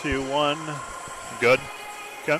2-1. Good. Okay.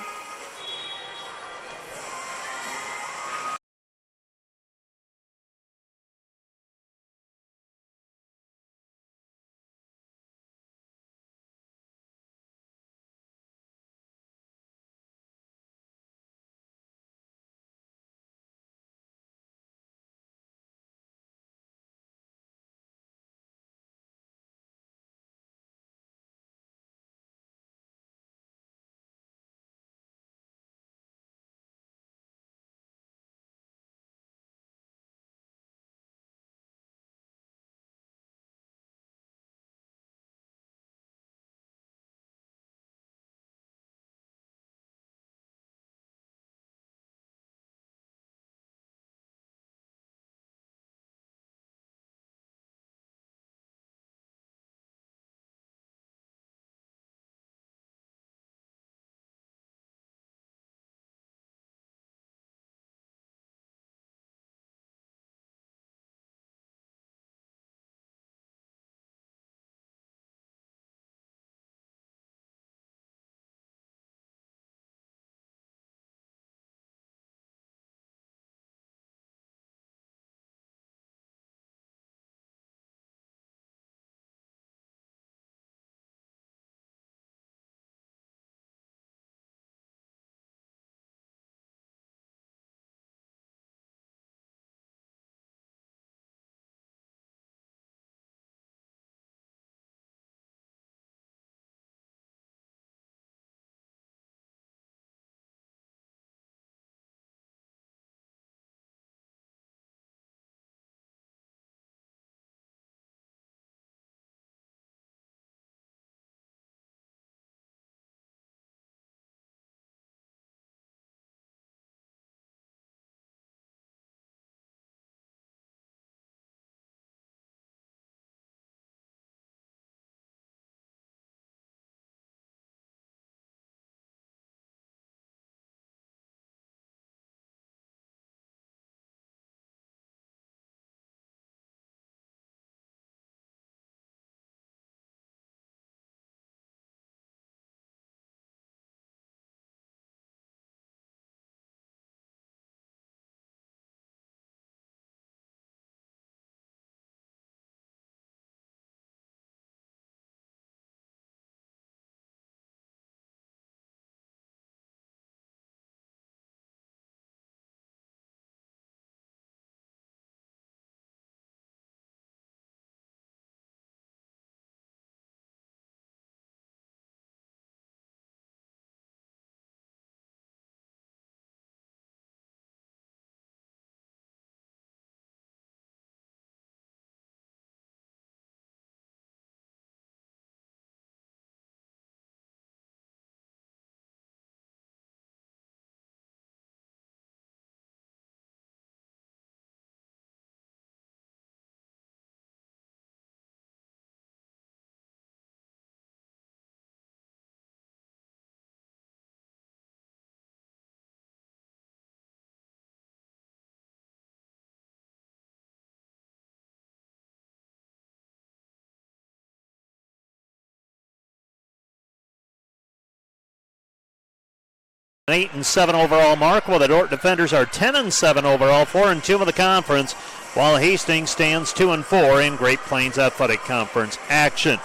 An 8-7 overall mark, while the Dordt defenders are 10-7 overall, 4-2 in the conference, while Hastings stands 2-4 in Great Plains Athletic Conference action.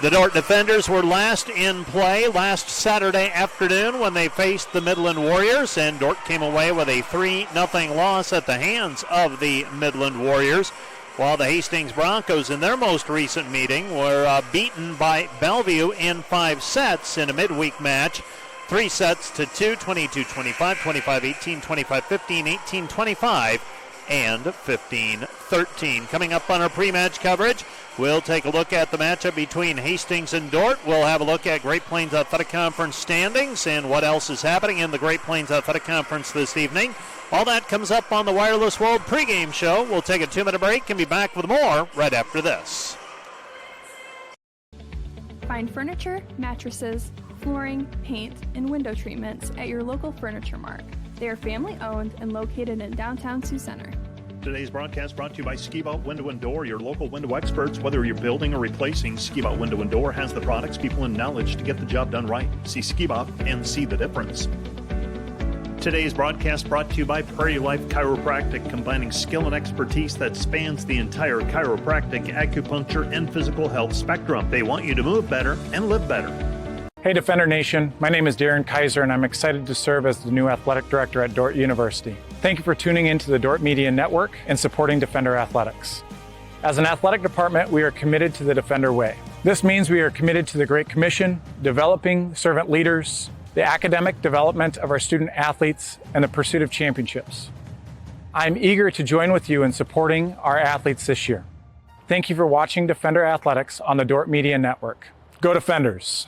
The Dordt defenders were last in play last Saturday afternoon when they faced the Midland Warriors, and Dordt came away with a 3-0 loss at the hands of the Midland Warriors, while the Hastings Broncos in their most recent meeting were beaten by Bellevue in 5 sets in a midweek match. 3 sets to 2, 22-25, 25-18, 25-15, 18-25, and 15-13. Coming up on our pre-match coverage, we'll take a look at the matchup between Hastings and Dordt. We'll have a look at Great Plains Athletic Conference standings and what else is happening in the Great Plains Athletic Conference this evening. All that comes up on the Wireless World pregame show. We'll take a 2-minute break and be back with more right after this. Find furniture, mattresses, flooring, paint, and window treatments at your local Furniture Mart. They are family-owned and located in downtown Sioux Center. Today's broadcast brought to you by Ski Vault Window and Door, your local window experts. Whether you're building or replacing, Ski Vault Window and Door has the products, people, and knowledge to get the job done right. See Ski Vault and see the difference. Today's broadcast brought to you by Prairie Life Chiropractic, combining skill and expertise that spans the entire chiropractic, acupuncture, and physical health spectrum. They want you to move better and live better. Hey Defender Nation, my name is Darren Kaiser and I'm excited to serve as the new athletic director at Dordt University. Thank you for tuning into the Dordt Media Network and supporting Defender Athletics. As an athletic department, we are committed to the Defender way. This means we are committed to the Great Commission, developing servant leaders, the academic development of our student athletes, and the pursuit of championships. I'm eager to join with you in supporting our athletes this year. Thank you for watching Defender Athletics on the Dordt Media Network. Go Defenders!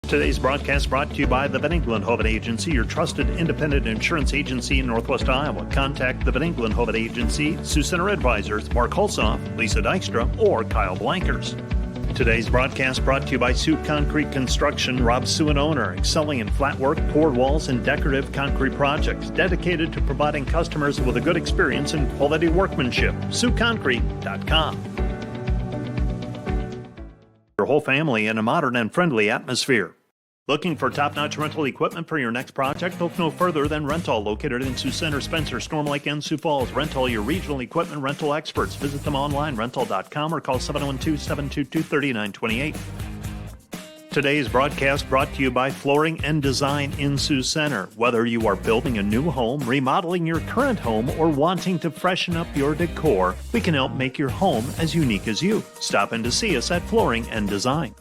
Today's broadcast brought to you by the Van Engelen-Hoven Agency, your trusted independent insurance agency in Northwest Iowa. Contact the Van Engelen-Hoven Agency, Sioux Center Advisors, Mark Hulsoff, Lisa Dykstra, or Kyle Blankers. Today's broadcast brought to you by Sioux Concrete Construction, Rob Sioux and owner, excelling in flat work, poured walls, and decorative concrete projects, dedicated to providing customers with a good experience and quality workmanship. SiouxConcrete.com. Your whole family in a modern and friendly atmosphere. Looking for top-notch rental equipment for your next project? Look no further than Rental, located in Sioux Center, Spencer, Storm Lake, and Sioux Falls. Rental, your regional equipment rental experts. Visit them online, rental.com, or call 712-722-3928. Today's broadcast brought to you by Flooring and Design in Sioux Center. Whether you are building a new home, remodeling your current home, or wanting to freshen up your decor, we can help make your home as unique as you. Stop in to see us at Flooring and Design.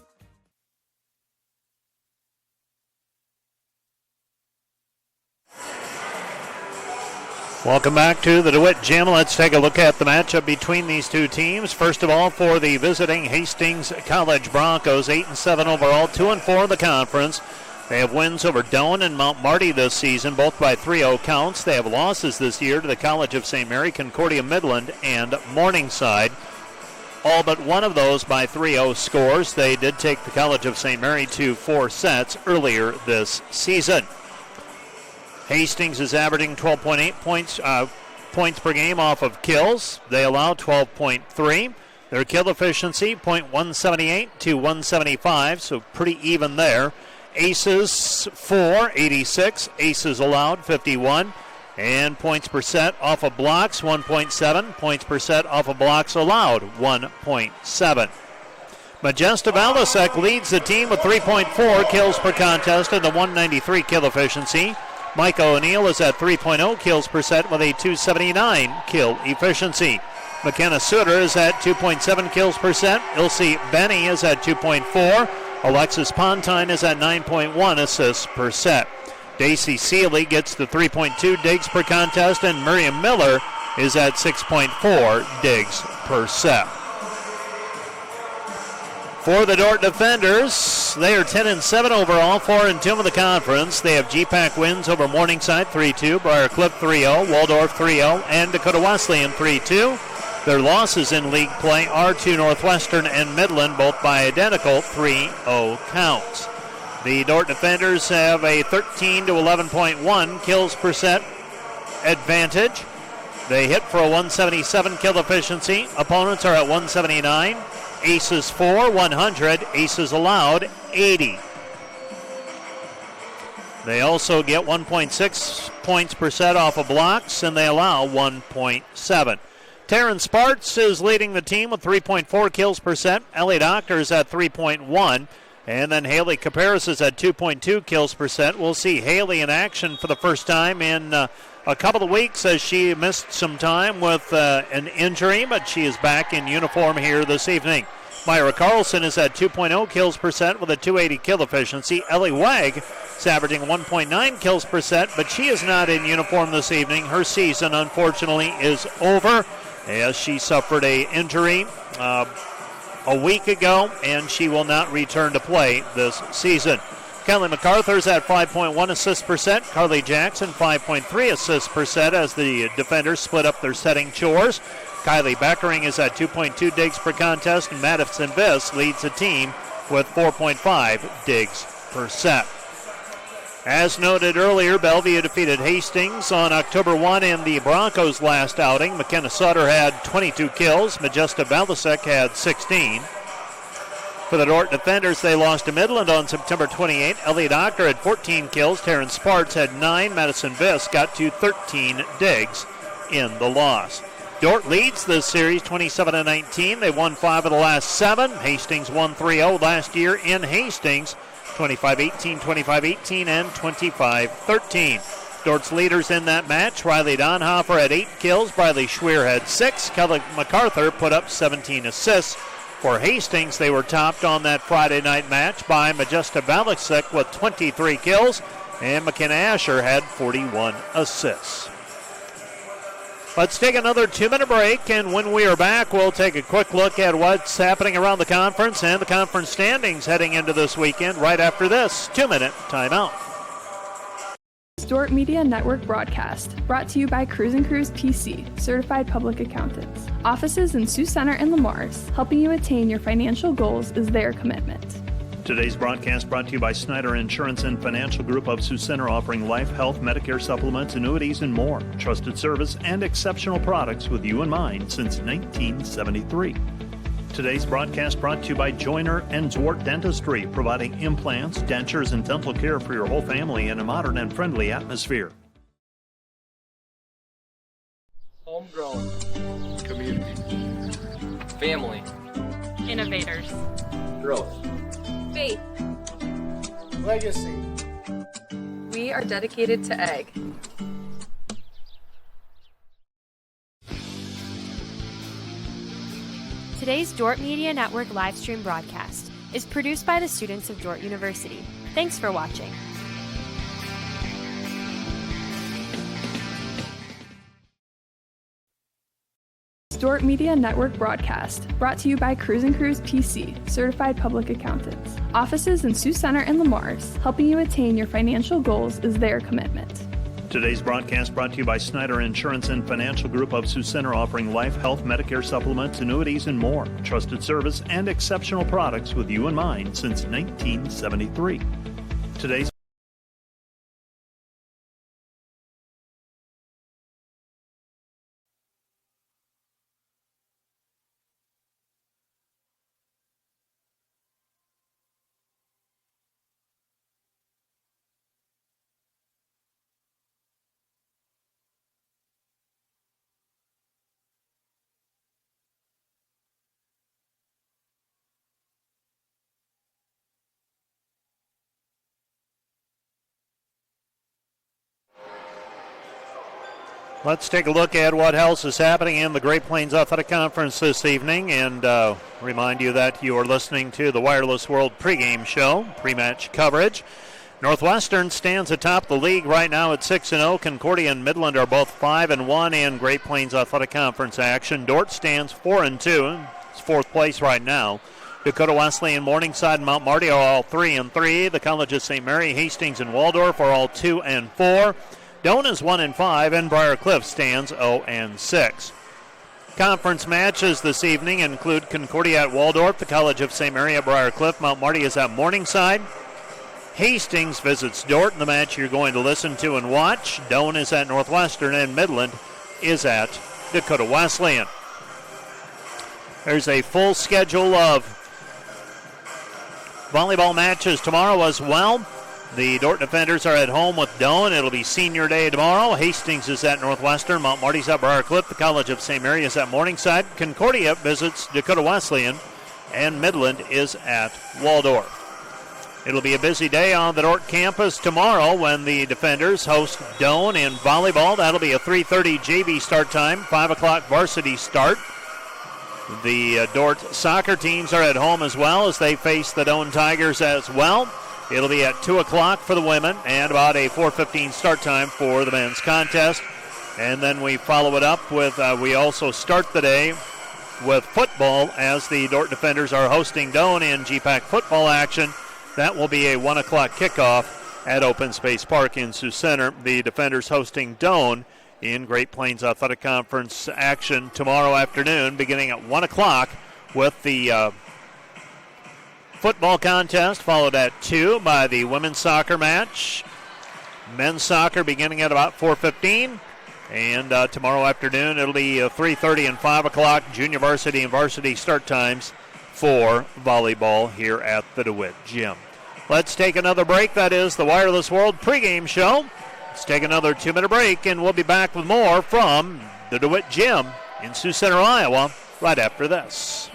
Welcome back to the DeWitt Gym. Let's take a look at the matchup between these two teams. First of all, for the visiting Hastings College Broncos, 8-7 overall, 2-4 in the conference. They have wins over Doane and Mount Marty this season, both by 3-0 counts. They have losses this year to the College of St. Mary, Concordia Midland, and Morningside. All but one of those by 3-0 scores. They did take the College of St. Mary to 4 sets earlier this season. Hastings is averaging 12.8 points per game off of kills. They allow 12.3. Their kill efficiency, .178 to 175, so pretty even there. Aces, 4, 86. Aces allowed, 51. And points per set off of blocks, 1.7. Points per set off of blocks allowed, 1.7. Majesta Valasek leads the team with 3.4 kills per contest and a 193 kill efficiency. Mike O'Neill is at 3.0 kills per set with a 279 kill efficiency. McKenna Suter is at 2.7 kills per set. Ilse Benny is at 2.4. Alexis Pontine is at 9.1 assists per set. Daisy Seeley gets the 3.2 digs per contest, and Miriam Miller is at 6.4 digs per set. For the Dordt Defenders, they are 10-7 overall, 4-2 in the conference. They have GPAC wins over Morningside 3-2, Briar Cliff 3-0, Waldorf 3-0, and Dakota Wesleyan 3-2. Their losses in league play are to Northwestern and Midland, both by identical 3-0 counts. The Dordt Defenders have a 13 to 11.1 kills per set advantage. They hit for a 177 kill efficiency. Opponents are at 179. Aces 4, 100. Aces allowed, 80. They also get 1.6 points per set off of blocks, and they allow 1.7. Taryn Sparks is leading the team with 3.4 kills per set. Ellie Doctor is at 3.1. And then Haley Caparis is at 2.2 kills per set. We'll see Haley in action for the first time in a couple of weeks, as she missed some time with an injury, but she is back in uniform here this evening. Myra Carlson is at 2.0 kills per set with a 280 kill efficiency. Ellie Wagg is averaging 1.9 kills per set, but she is not in uniform this evening. Her season, unfortunately, is over as she suffered an injury a week ago, and she will not return to play this season. Kelly MacArthur's at 5.1 assists per set. Carly Jackson, 5.3 assists per set as the defenders split up their setting chores. Kylie Beckering is at 2.2 digs per contest, and Madison Viss leads the team with 4.5 digs per set. As noted earlier, Bellevue defeated Hastings on October 1 in the Broncos' last outing. McKenna Sutter had 22 kills. Majesta Balasek had 16. For the Dordt defenders, they lost to Midland on September 28. Elliot Ocker had 14 kills. Terrence Sparts had 9. Madison Viss got to 13 digs in the loss. Dordt leads this series 27-19. They won 5 of the last 7. Hastings won 3-0 last year in Hastings. 25-18, 25-18, and 25-13. Dordt's leaders in that match, Riley Donhofer had 8 kills. Briley Schweer had 6. Kelly MacArthur put up 17 assists. For Hastings, they were topped on that Friday night match by Majesta Balasek with 23 kills, and McKenna Asher had 41 assists. Let's take another 2-minute break, and when we are back, we'll take a quick look at what's happening around the conference and the conference standings heading into this weekend right after this 2-minute timeout. Dordt Media Network broadcast, brought to you by Cruise & Cruise PC, certified public accountants. Offices in Sioux Center and Lamars, helping you attain your financial goals is their commitment. Today's broadcast brought to you by Snyder Insurance and Financial Group of Sioux Center, offering life, health, Medicare supplements, annuities, and more. Trusted service and exceptional products with you in mind since 1973. Today's broadcast brought to you by Joyner and Dordt Dentistry, providing implants, dentures, and dental care for your whole family in a modern and friendly atmosphere. Homegrown. Community. Family. Innovators. Growth. Faith. Legacy. We are dedicated to egg. Today's Dordt Media Network livestream broadcast is produced by the students of Dordt University. Thanks for watching. Dordt Media Network broadcast, brought to you by Cruise & Cruise PC, certified public accountants. Offices in Sioux Center and Lamars, helping you attain your financial goals is their commitment. Today's broadcast brought to you by Snyder Insurance and Financial Group of Sioux Center, offering life, health, Medicare supplements, annuities, and more. Trusted service and exceptional products with you in mind since 1973. Today's Let's take a look at what else is happening in the Great Plains Athletic Conference this evening, and remind you that you are listening to the Wireless World pregame show, pre-match coverage. Northwestern stands atop the league right now at 6-0. Concordia and Midland are both 5-1 in Great Plains Athletic Conference action. Dordt stands 4-2. It's fourth place right now. Dakota Wesleyan, Morningside, and Mount Marty are all 3-3. The College of St. Mary, Hastings, and Waldorf are all 2-4. Doane is 1-5, and Briar Cliff stands 0-6. Conference matches this evening include Concordia at Waldorf, the College of St. Mary at Briar Cliff, Mount Marty is at Morningside. Hastings visits Dordt in the match you're going to listen to and watch. Doane is at Northwestern, and Midland is at Dakota Wesleyan. There's a full schedule of volleyball matches tomorrow as well. The Dordt defenders are at home with Doane. It'll be senior day tomorrow. Hastings is at Northwestern. Mount Marty's at Briar Cliff. The College of St. Mary is at Morningside. Concordia visits Dakota Wesleyan. And Midland is at Waldorf. It'll be a busy day on the Dordt campus tomorrow when the defenders host Doane in volleyball. That'll be a 3:30 JV start time, 5 o'clock varsity start. The Dordt soccer teams are at home as well as they face the Doane Tigers as well. It'll be at 2 o'clock for the women and about a 4:15 start time for the men's contest. And then we follow it up with, we also start the day with football as the Dordt defenders are hosting Doane in GPAC football action. That will be a 1 o'clock kickoff at Open Space Park in Sioux Center. The defenders hosting Doane in Great Plains Athletic Conference action tomorrow afternoon beginning at 1 o'clock with the football contest, followed at 2 by the women's soccer match. Men's soccer beginning at about 4:15. And tomorrow afternoon it'll be 3:30 and 5 o'clock, junior varsity and varsity start times for volleyball here at the DeWitt Gym. Let's take another break. That is the Wireless World pregame show. Let's take another 2-minute break, and we'll be back with more from the DeWitt Gym in Sioux Center, Iowa, right after this.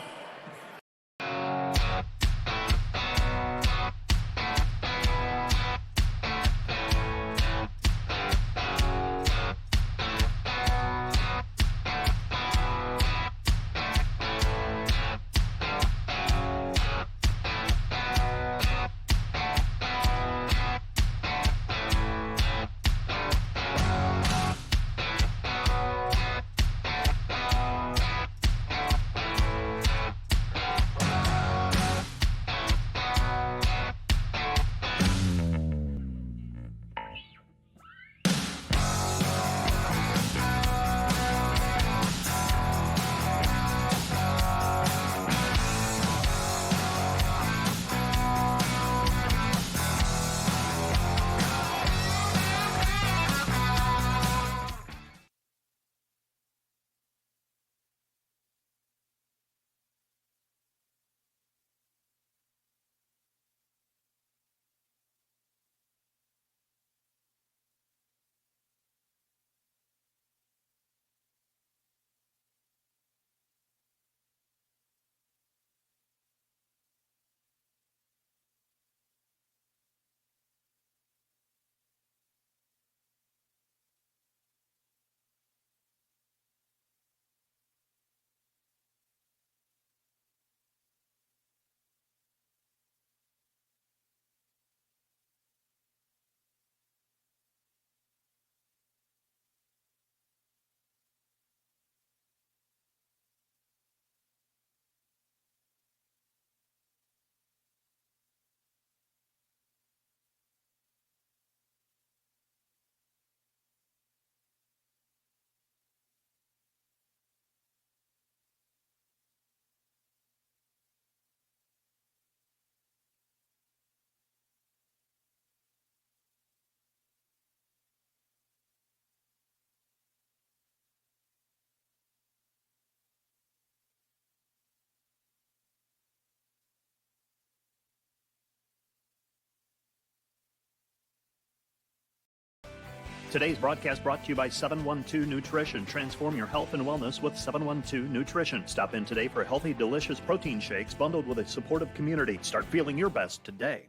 Today's broadcast brought to you by 712 Nutrition. Transform your health and wellness with 712 Nutrition. Stop in today for healthy, delicious protein shakes bundled with a supportive community. Start feeling your best today.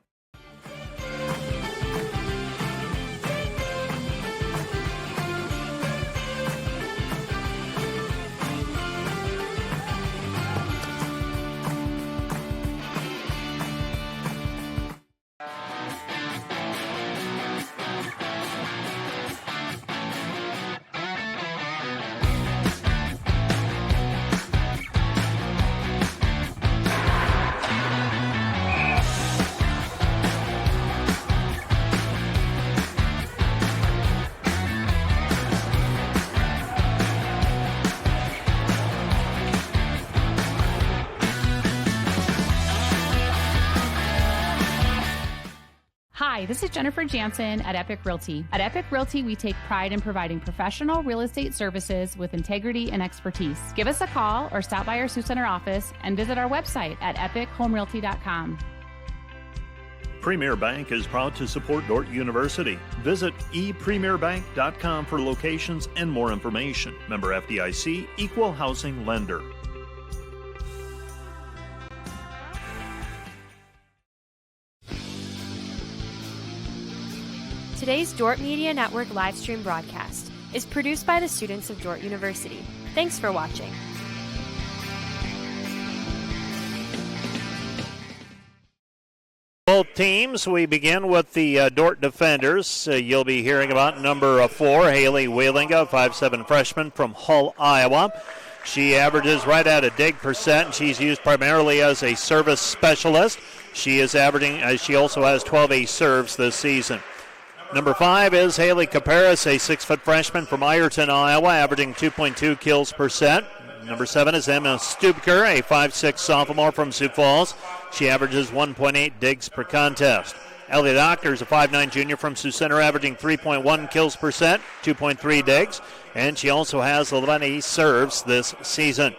Hi, this is Jennifer Jansen at Epic Realty. At Epic Realty, we take pride in providing professional real estate services with integrity and expertise. Give us a call or stop by our Sioux Center office and visit our website at epichomerealty.com. Premier Bank is proud to support Dordt University. Visit epremierbank.com for locations and more information. Member FDIC, Equal Housing Lender. Today's Dordt Media Network livestream broadcast is produced by the students of Dordt University. Thanks for watching. Both teams, we begin with the Dordt defenders. You'll be hearing about number 4, Haley Wheelinga, 5'7" freshman from Hull, Iowa. She averages right at a dig percent, and she's used primarily as a service specialist. She is averaging, she also has 12 ace serves this season. Number 5 is Haley Caparis, a 6-foot freshman from Ironton, Iowa, averaging 2.2 kills per set. Number 7 is Emma Stubker, a 5'6" sophomore from Sioux Falls. She averages 1.8 digs per contest. Ellie Doctor is a 5'9 junior from Sioux Center, averaging 3.1 kills per set, 2.3 digs, and she also has 11 ace serves this season.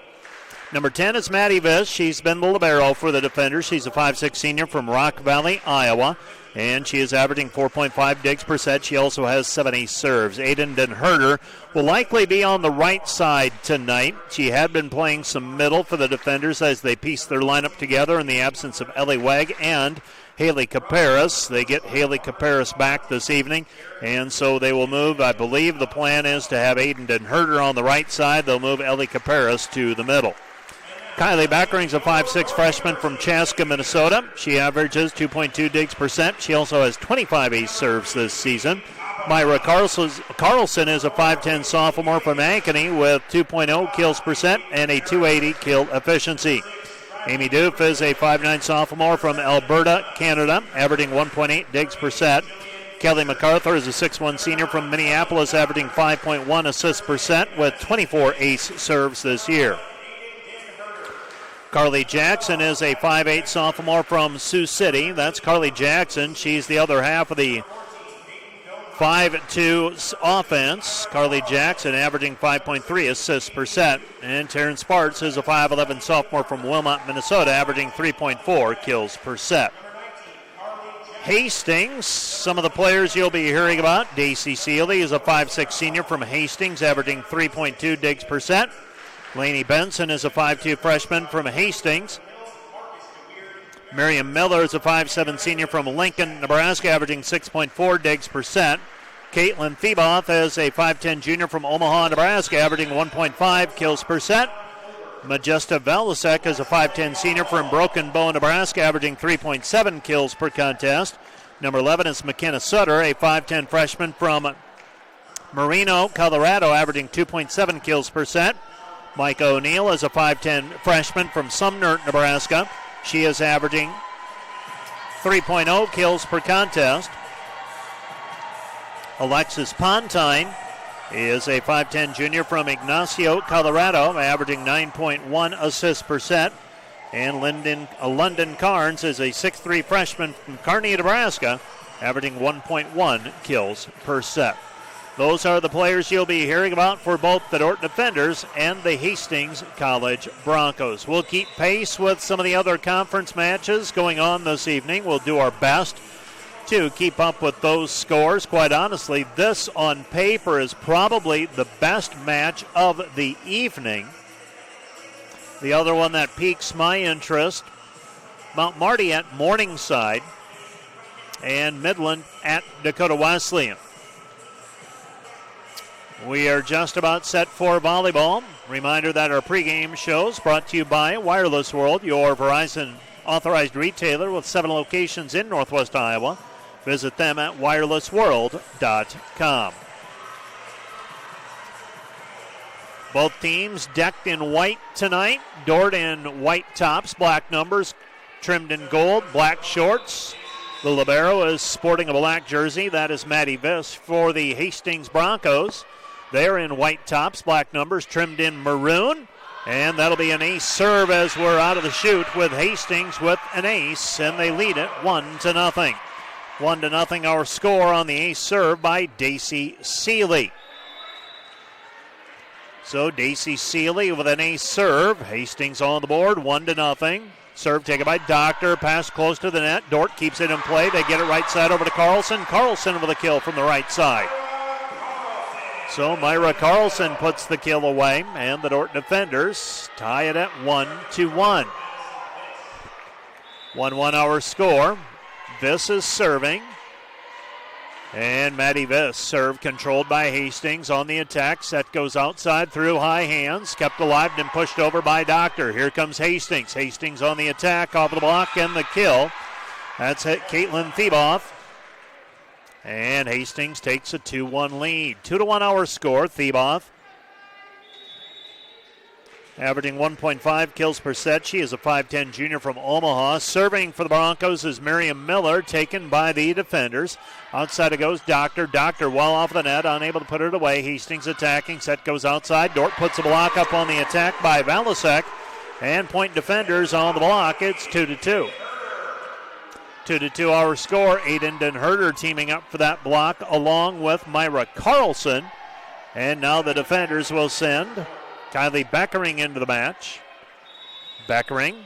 Number 10 is Maddie Viss. She's been the libero for the defenders. She's a 5'6 senior from Rock Valley, Iowa, and she is averaging 4.5 digs per set. She also has 7 ace serves. Aiden Denherder will likely be on the right side tonight. She had been playing some middle for the defenders as they piece their lineup together in the absence of Ellie Wegg and Haley Caparis. They get Haley Caparis back this evening, and so they will move. I believe the plan is to have Aiden Denherder on the right side. They'll move Ellie Caparis to the middle. Kylie Backering's a 5'6 freshman from Chaska, Minnesota. She averages 2.2 digs per set. She also has 25 ace serves this season. Myra Carlson is a 5'10 sophomore from Ankeny with 2.0 kills per set and a 280 kill efficiency. Amy Doof is a 5'9 sophomore from Alberta, Canada, averaging 1.8 digs per set. Kelly MacArthur is a 6'1 senior from Minneapolis, averaging 5.1 assists per set with 24 ace serves this year. Carly Jackson is a 5'8 sophomore from Sioux City. That's Carly Jackson. She's the other half of the 5'2 offense. Carly Jackson averaging 5.3 assists per set. And Taryn Sparks is a 5'11 sophomore from Wilmot, Minnesota, averaging 3.4 kills per set. Hastings, some of the players you'll be hearing about. Daisy Seeley is a 5'6 senior from Hastings, averaging 3.2 digs per set. Lainey Benson is a 5'2 freshman from Hastings. Miriam Miller is a 5'7 senior from Lincoln, Nebraska, averaging 6.4 digs per set. Caitlin Theboth is a 5'10 junior from Omaha, Nebraska, averaging 1.5 kills per set. Majesta Velasek is a 5'10 senior from Broken Bow, Nebraska, averaging 3.7 kills per contest. Number 11 is McKenna Sutter, a 5'10 freshman from Marino, Colorado, averaging 2.7 kills per set. Mike O'Neill is a 5'10 freshman from Sumner, Nebraska. She is averaging 3.0 kills per contest. Alexis Pontine is a 5'10 junior from Ignacio, Colorado, averaging 9.1 assists per set. And London Carnes is a 6'3 freshman from Kearney, Nebraska, averaging 1.1 kills per set. Those are the players you'll be hearing about for both the Dordt Defenders and the Hastings College Broncos. We'll keep pace with some of the other conference matches going on this evening. We'll do our best to keep up with those scores. Quite honestly, this on paper is probably the best match of the evening. The other one that piques my interest, Mount Marty at Morningside and Midland at Dakota Wesleyan. We are just about set for volleyball. Reminder that our pregame shows brought to you by Wireless World, your Verizon authorized retailer with 7 locations in Northwest Iowa. Visit them at wirelessworld.com. Both teams decked in white tonight. Dordt in white tops, black numbers, trimmed in gold, black shorts. The libero is sporting a black jersey. That is Maddie Viss for the Hastings Broncos. They're in white tops, black numbers, trimmed in maroon. And that'll be an ace serve as we're out of the chute with Hastings with an ace, and they lead it 1-0. 1-0 our score on the ace serve by Daisy Seeley. So Daisy Seeley with an ace serve. Hastings on the board, 1-0. Serve taken by Doctor, pass close to the net. Dordt keeps it in play. They get it right side over to Carlson. Carlson with a kill from the right side. So Myra Carlson puts the kill away, and the Dordt defenders tie it at 1-1. 1-1 our score. Viss is serving. And Maddie Viss, serve controlled by Hastings on the attack. Set goes outside through high hands. Kept alive and pushed over by Doctor. Here comes Hastings. Hastings on the attack, off the block, and the kill. That's it, Caitlin Theboth. And Hastings takes a 2-1 lead. 2-1 our score. Theboth averaging 1.5 kills per set. She is a 5'10 junior from Omaha. Serving for the Broncos is Miriam Miller, taken by the defenders. Outside it goes Doctor. Doctor well off the net, unable to put it away. Hastings attacking. Set goes outside. Dordt puts a block up on the attack by Valasek. And point defenders on the block. It's 2-2. 2-2 our score. Aiden Denherder teaming up for that block along with Myra Carlson. And now the defenders will send Kylie Beckering into the match. Beckering.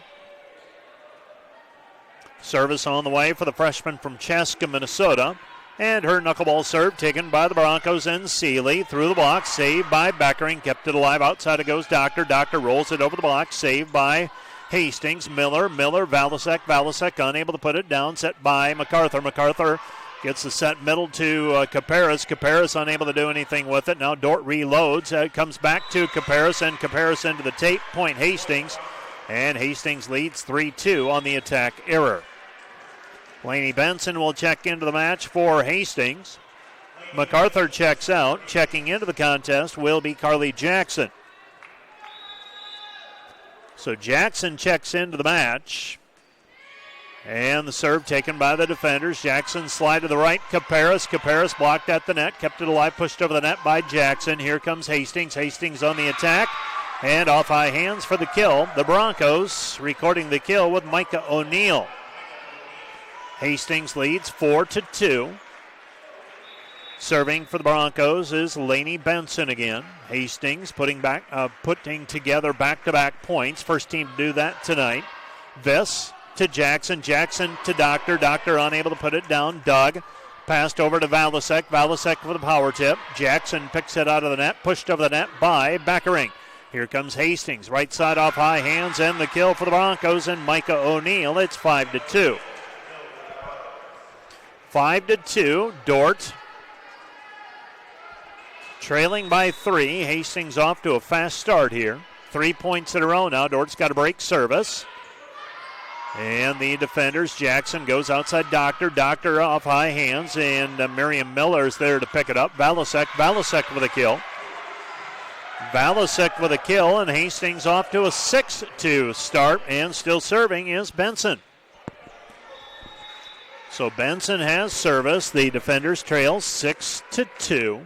Service on the way for the freshman from Chaska, Minnesota. And her knuckleball serve taken by the Broncos and Seeley. Through the block, saved by Beckering. Kept it alive. Outside it goes Doctor. Doctor rolls it over the block. Saved by Hastings. Miller. Valasek. Valasek unable to put it down. Set by MacArthur. MacArthur gets the set middle to Caparis. Caparis unable to do anything with it. Now Dordt reloads. It comes back to Caparis, and Caparis into the tape. Point Hastings. And Hastings leads 3-2 on the attack error. Laney Benson will check into the match for Hastings. MacArthur checks out. Checking into the contest will be Carly Jackson. So Jackson checks into the match. And the serve taken by the defenders. Jackson slide to the right. Caparis blocked at the net. Kept it alive. Pushed over the net by Jackson. Here comes Hastings. Hastings on the attack. And off high hands for the kill. The Broncos recording the kill with Micah O'Neill. Hastings leads 4-2. Serving for the Broncos is Laney Benson again. Hastings putting together back-to-back points. First team to do that tonight. Viss to Jackson. Jackson to Doctor. Doctor unable to put it down. Doug passed over to Valasek. Valasek for the power tip. Jackson picks it out of the net. Pushed over the net by Beckering. Here comes Hastings. Right side off high hands, and the kill for the Broncos and Micah O'Neill. It's 5-2. 5-2, Dordt trailing by 3. Hastings off to a fast start here. 3 points in a row now. Dort's got a break service. And the defenders, Jackson goes outside Doctor. Doctor off high hands, and Miriam Miller's there to pick it up. Valasek with a kill. Valasek with a kill, and Hastings off to a 6-2 start, and still serving is Benson. So Benson has service. The defenders trail 6-2.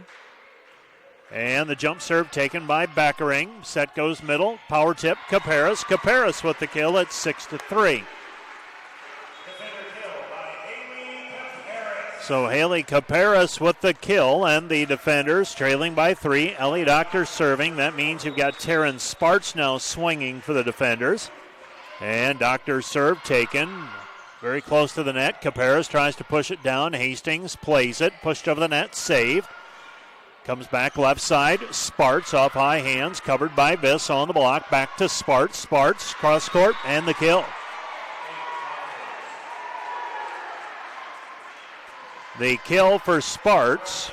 And the jump serve taken by Beckering. Set goes middle. Power tip, Caparis. Caparis with the kill at 6-3. So Haley Caparis with the kill, and the defenders trailing by 3. Ellie Doctor serving. That means you've got Taryn Sparts now swinging for the defenders. And Doctor's serve taken. Very close to the net. Caparis tries to push it down. Hastings plays it. Pushed over the net. Saved. Comes back left side. Sparts off high hands. Covered by Viss on the block. Back to Sparts. Sparts cross court and the kill. The kill for Sparts.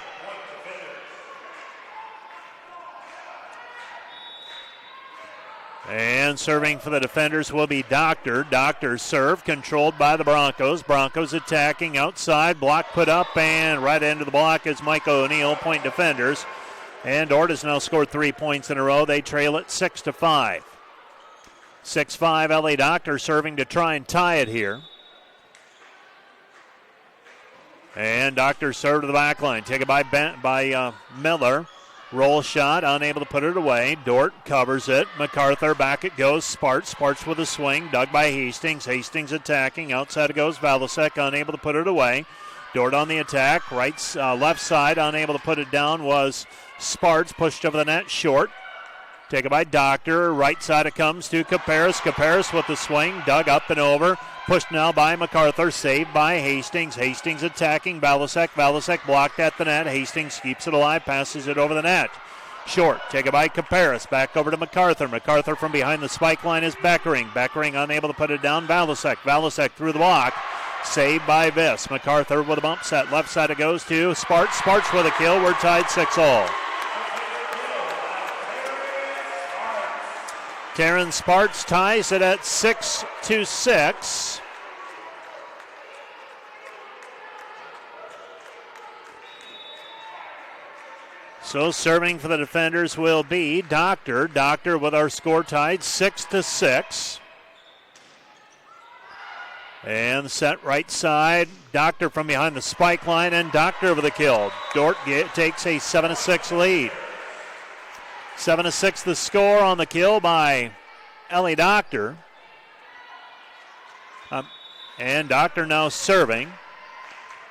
And serving for the defenders will be Doctor. Doctor's serve controlled by the Broncos. Broncos attacking outside. Block put up, and right into the block is Micah O'Neill, point defenders. And Dordt has now scored 3 points in a row. They trail it 6-5. 6-5, Ellie Doctor serving to try and tie it here. And Doctor serve to the back line. Taken by Miller. Roll shot, unable to put it away. Dordt covers it. MacArthur, back it goes. Sparts with a swing. Dug by Hastings. Hastings attacking. Outside it goes Valasek, unable to put it away. Dordt on the attack. Left side, unable to put it down was Sparts. Pushed over the net, short. Taken by Doctor. Right side it comes to Caparis. Caparis with the swing. Dug up and over. Pushed now by MacArthur. Saved by Hastings. Hastings attacking Valasek. Valasek blocked at the net. Hastings keeps it alive. Passes it over the net. Short. Taken by Caparis. Back over to MacArthur. MacArthur from behind the spike line is Beckering. Beckering unable to put it down. Valasek. Valasek through the block. Saved by Viss. MacArthur with a bump set. Left side it goes to Sparts. Sparts with a kill. We're tied 6-all. Taryn Sparts ties it at 6-6. So serving for the defenders will be Doctor. Doctor with our score tied 6-6. And set right side. Doctor from behind the spike line, and Doctor with a kill. Dordt takes a 7-6 lead. 7-6 the score on the kill by Ellie Doctor. And Doctor now serving.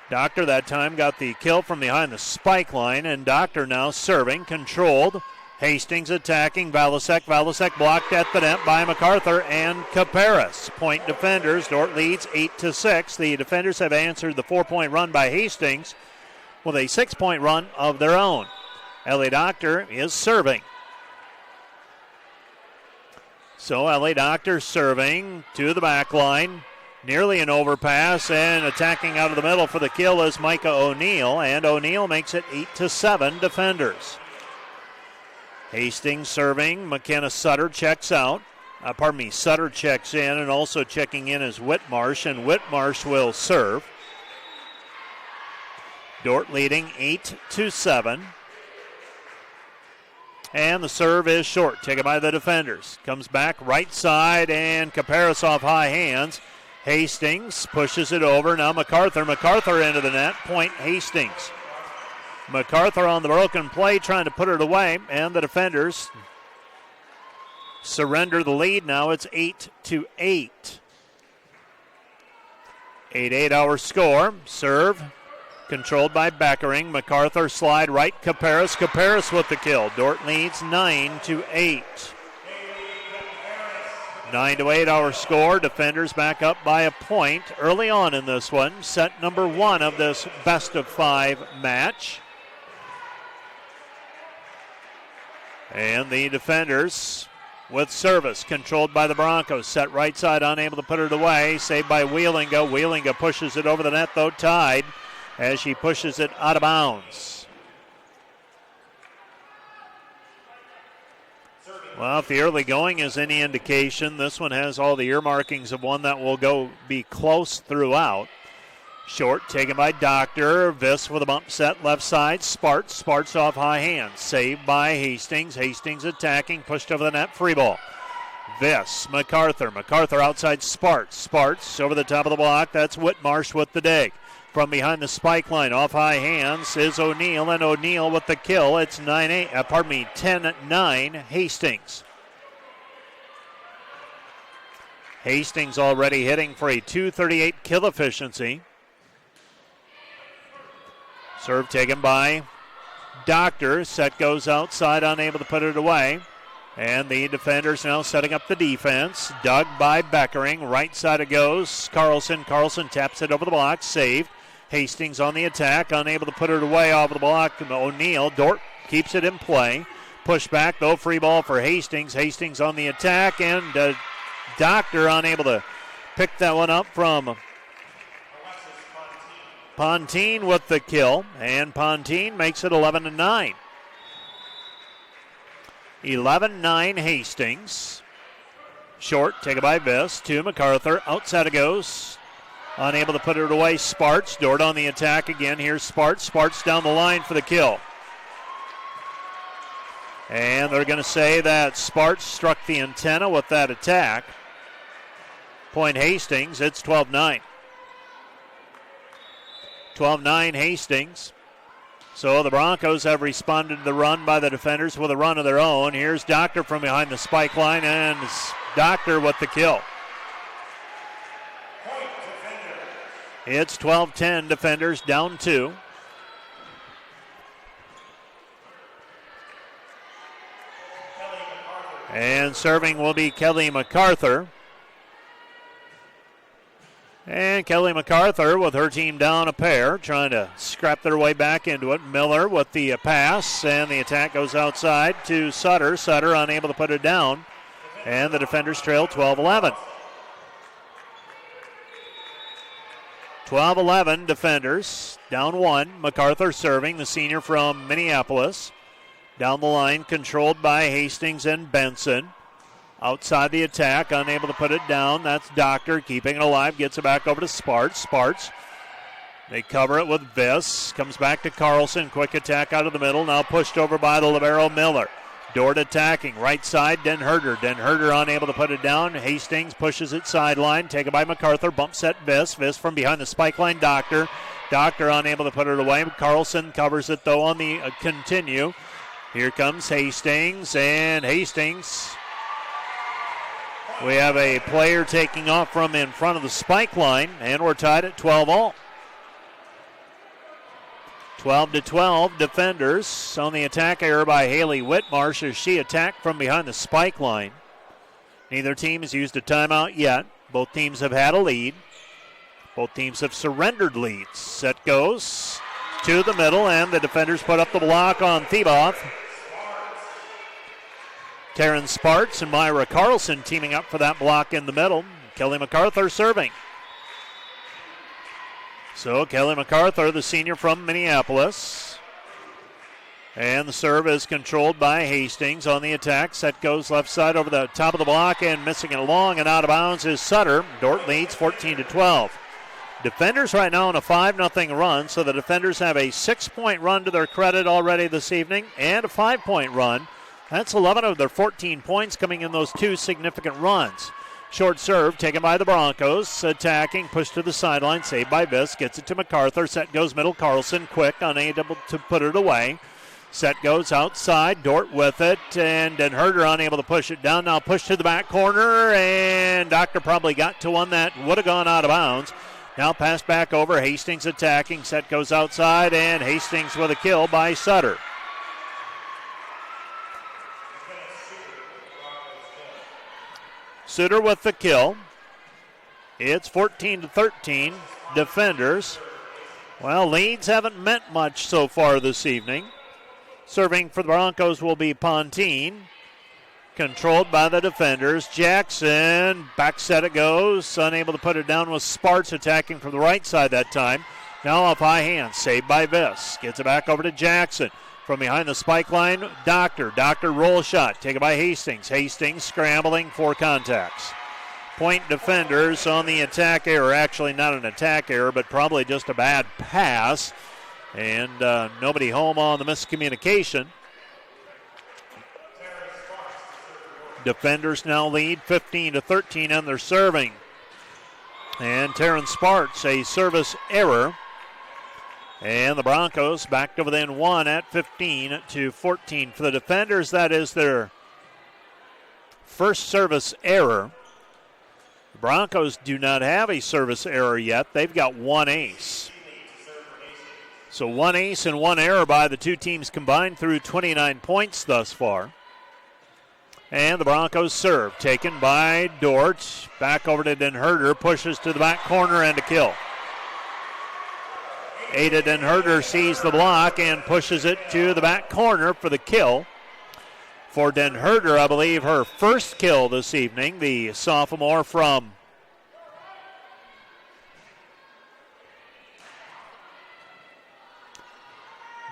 Doctor that time got the kill from behind the spike line, and Doctor now serving, controlled. Hastings attacking. Valasek blocked at the net by MacArthur and Caparis. Point defenders. Dordt leads 8-6. The defenders have answered the 4-point run by Hastings with a 6-point run of their own. Ellie Doctor is serving. So Ellie Doctor serving to the back line. Nearly an overpass, and attacking out of the middle for the kill is Micah O'Neill, and O'Neill makes it 8-7 defenders. Hastings serving. McKenna Sutter checks out. Sutter checks in, and also checking in is Whitmarsh, and Whitmarsh will serve. Dordt leading 8-7. And the serve is short, taken by the defenders. Comes back right side, and Caparis off high hands. Hastings pushes it over. Now MacArthur into the net. Point Hastings. MacArthur on the broken play trying to put it away, and the defenders surrender the lead. Now it's 8-8. 8-8 our score. Serve controlled by Beckering. MacArthur slide right. Caparis with the kill. Dordt leads 9-8. 9-8 our score. Defenders back up by a point early on in this one. Set number 1 of this best of 5 match. And the defenders with service, controlled by the Broncos. Set right side, unable to put it away. Saved by Wheelinga. Wheelinga pushes it over the net, though tied, as she pushes it out of bounds. Well, if the early going is any indication, this one has all the earmarkings of one that will be close throughout. Short, taken by Doctor. Viss with a bump set left side. Sparts off high hands. Saved by Hastings. Hastings attacking, pushed over the net, free ball. Viss, MacArthur outside Sparts over the top of the block. That's Whitmarsh with the dig. From behind the spike line, off high hands is O'Neill, and O'Neill with the kill. It's 10-9 Hastings. Hastings already hitting for a .238 kill efficiency. Serve taken by Doctor. Set goes outside, unable to put it away. And the defenders now setting up the defense. Dug by Beckering. Right side it goes. Carlson taps it over the block. Saved. Hastings on the attack, unable to put it away off the block. O'Neill. Dordt keeps it in play. Push back, though. Free ball for Hastings. Hastings on the attack, and Doctor unable to pick that one up from Pontine with the kill, and Pontine makes it 11-9. 11-9 Hastings. Short, taken by Viss to MacArthur. Outside it goes. Unable to put it away. Sparts. Dordt on the attack again. Here's Sparts. Sparts down the line for the kill. And they're going to say that Sparts struck the antenna with that attack. Point Hastings. It's 12-9. 12-9 Hastings. So the Broncos have responded to the run by the defenders with a run of their own. Here's Doctor from behind the spike line, and Doctor with the kill. It's 12-10 defenders down 2. And serving will be Kelly MacArthur. And Kelly MacArthur with her team down a pair, trying to scrap their way back into it. Miller with the pass, and the attack goes outside to Sutter. Sutter unable to put it down, and the defenders trail 12-11. 12-11 defenders, down 1. MacArthur serving, the senior from Minneapolis. Down the line, controlled by Hastings and Benson. Outside the attack, unable to put it down. That's Doctor keeping it alive. Gets it back over to Sparts. They cover it with Viss. Comes back to Carlson. Quick attack out of the middle. Now pushed over by the libero Miller. Dordt attacking. Right side, Den Herder. Den Herder unable to put it down. Hastings pushes it sideline. Taken by MacArthur. Bump set Viss. Viss from behind the spike line. Doctor unable to put it away. Carlson covers it though on the continue. Here comes Hastings, and Hastings We have a player taking off from in front of the spike line, and we're tied at 12 all. 12-12, defenders on the attack error by Haley Whitmarsh as she attacked from behind the spike line. Neither team has used a timeout yet. Both teams have had a lead. Both teams have surrendered leads. Set goes to the middle, and the defenders put up the block on Thiebaugh. Taryn Sparks and Myra Carlson teaming up for that block in the middle. Kelly MacArthur serving. So Kelly MacArthur, the senior from Minneapolis. And the serve is controlled by Hastings on the attack. Set goes left side over the top of the block, and missing it along and out of bounds is Sutter. Dordt leads 14-12. Defenders right now on a 5-0 run, so the defenders have a 6-point run to their credit already this evening and a 5-point run. That's 11 of their 14 points coming in those two significant runs. Short serve taken by the Broncos. Attacking, push to the sideline, saved by Viss. Gets it to MacArthur. Set goes middle. Carlson quick, unable to put it away. Set goes outside. Dordt with it, and Den Herder unable to push it down. Now push to the back corner, and Doctor probably got to one that would have gone out of bounds. Now pass back over. Hastings attacking. Set goes outside, and Hastings with a kill by Sutter. Sutter with the kill. It's 14-13. Defenders. Well, leads haven't meant much so far this evening. Serving for the Broncos will be Pontine. Controlled by the defenders. Jackson, back set it goes. Unable to put it down with Sparks attacking from the right side that time. Now off high hand, saved by Viss. Gets it back over to Jackson. From behind the spike line, Doctor roll shot, taken by Hastings. Hastings scrambling for contacts. Point defenders on the attack error. Actually not an attack error, but probably just a bad pass. And nobody home on the miscommunication. Defenders now lead 15-13, and they're serving. And Taryn Sparks, a service error. And the Broncos back to within one at 15-14. For the defenders, that is their first service error. The Broncos do not have a service error yet. They've got one ace. So one ace and one error by the two teams combined through 29 points thus far. And the Broncos serve, taken by Dordt. Back over to Den Herder, pushes to the back corner and a kill. Ada Den Herder sees the block and pushes it to the back corner for the kill. For Den Herder, I believe her first kill this evening, the sophomore from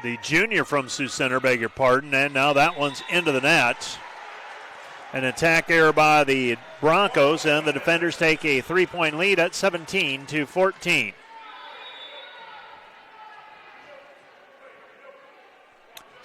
the junior from Sioux Center, beg your pardon, and now that one's into the net. An attack error by the Broncos, and the defenders take a 3-point lead at 17-14.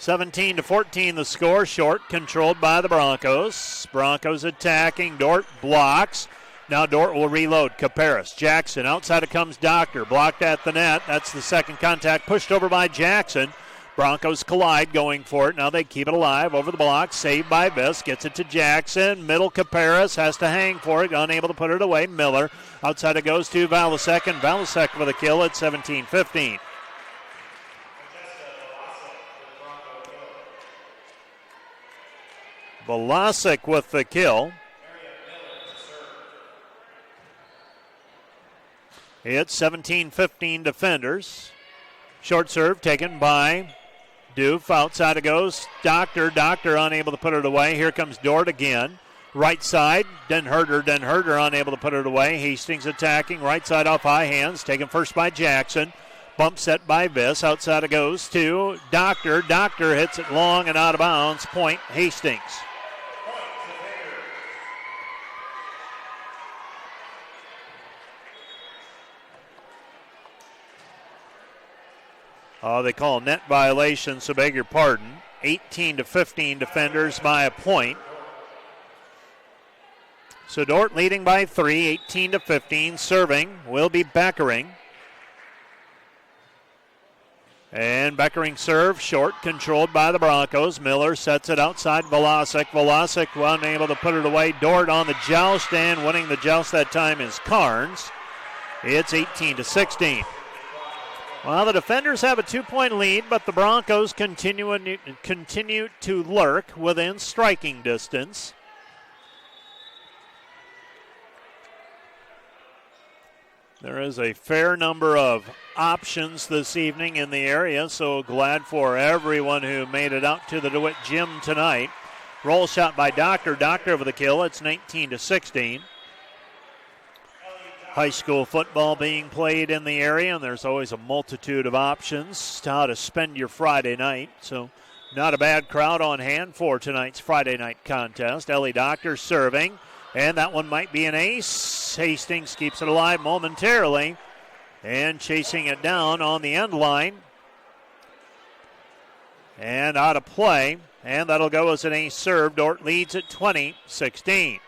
(17-14) the score, short controlled by the Broncos. Broncos attacking, Dordt blocks. Now Dordt will reload. Caparis, Jackson, outside it comes Doctor, blocked at the net. That's the second contact, pushed over by Jackson. Broncos collide, going for it. Now they keep it alive over the block. Saved by Viss. Gets it to Jackson. Middle Caparis has to hang for it. Unable to put it away. Miller. Outside it goes to Valasek. And Valasek with a kill at 17-15. Valasek with the kill. It's 17-15 defenders. Short serve taken by Doof. Outside it goes. Doctor unable to put it away. Here comes Dordt again. Right side, Den Herder unable to put it away. Hastings attacking. Right side off high hands. Taken first by Jackson. Bump set by Viss. Outside it goes to Doctor. Doctor hits it long and out of bounds. Point Hastings. They call net violation, so beg your pardon. 18-15 defenders by a point. So Dordt leading by 3, 18-15. Serving will be Beckering. And Beckering serve, short, controlled by the Broncos. Miller sets it outside Velasic. Velasic unable to put it away. Dordt on the joust, and winning the joust that time is Carnes. It's 18-16. Well, the defenders have a 2-point lead, but the Broncos continue to lurk within striking distance. There is a fair number of options this evening in the area, so glad for everyone who made it out to the DeWitt Gym tonight. Roll shot by Doctor. Doctor over the kill. It's 19-16. High school football being played in the area, and there's always a multitude of options to how to spend your Friday night. So not a bad crowd on hand for tonight's Friday night contest. Ellie Doctor serving, and that one might be an ace. Hastings keeps it alive momentarily, and chasing it down on the end line. And out of play, and that'll go as an ace serve. Dordt leads at 20-16.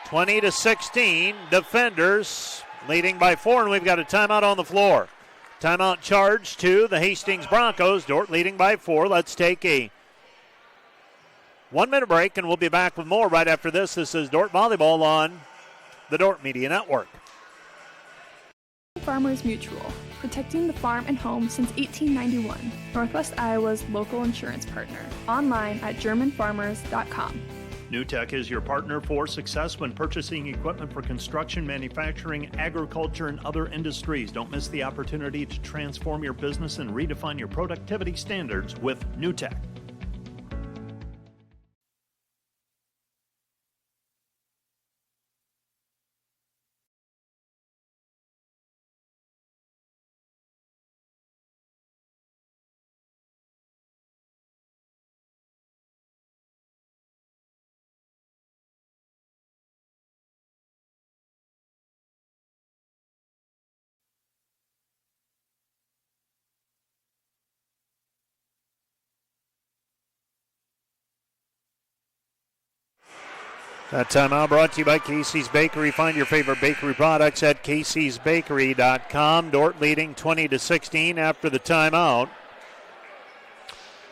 20-16, defenders leading by 4, and we've got a timeout on the floor. Timeout charge to the Hastings Broncos. Dordt leading by 4. Let's take a 1-minute break, and we'll be back with more right after this. This is Dordt Volleyball on the Dordt Media Network. Farmers Mutual, protecting the farm and home since 1891. Northwest Iowa's local insurance partner. Online at GermanFarmers.com. NewTek is your partner for success when purchasing equipment for construction, manufacturing, agriculture, and other industries. Don't miss the opportunity to transform your business and redefine your productivity standards with NewTek. That timeout brought to you by Casey's Bakery. Find your favorite bakery products at caseysbakery.com. Dordt leading 20-16 after the timeout.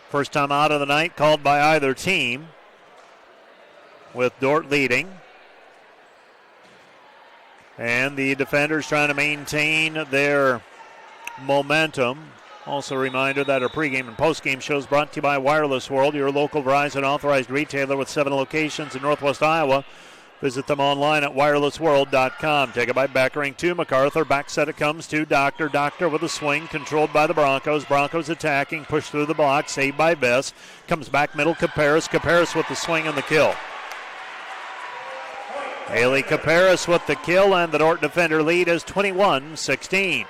First timeout of the night called by either team, with Dordt leading. And the defenders trying to maintain their momentum. Also a reminder that our pregame and postgame shows brought to you by Wireless World, your local Verizon authorized retailer with 7 locations in Northwest Iowa. Visit them online at wirelessworld.com. Take it by Beckering to MacArthur. Back set it comes to Doctor. Doctor with a swing, controlled by the Broncos. Broncos attacking, pushed through the block, saved by Bess. Comes back middle, Caparis. Caparis with the swing and the kill. Haley Caparis with the kill, and the Dordt defender lead is 21-16.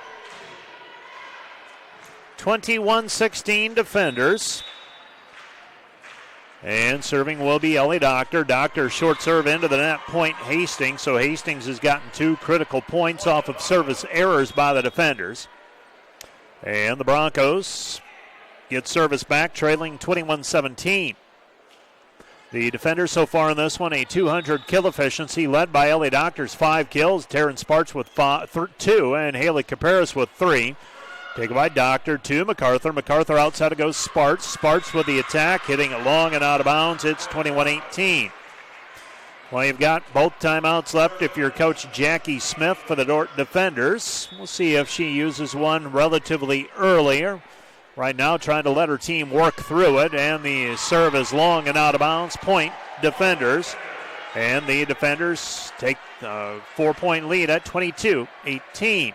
21-16 defenders. And serving will be Ellie Doctor. Doctor short serve into the net, point Hastings. So Hastings has gotten 2 critical points off of service errors by the defenders. And the Broncos get service back, trailing 21-17. The defenders so far in this one, a 200 kill efficiency, led by Ellie Doctor's 5 kills, Taryn Sparks with 2, and Haley Caparis with 3. Taken by Doctor to MacArthur. MacArthur outside it goes Sparks. Sparks with the attack, hitting it long and out of bounds. It's 21-18. Well, you've got both timeouts left if you're Coach Jackie Smith for the Dordt defenders. We'll see if she uses one relatively earlier. Right now, trying to let her team work through it, and the serve is long and out of bounds. Point defenders. And the defenders take a 4-point lead at 22-18.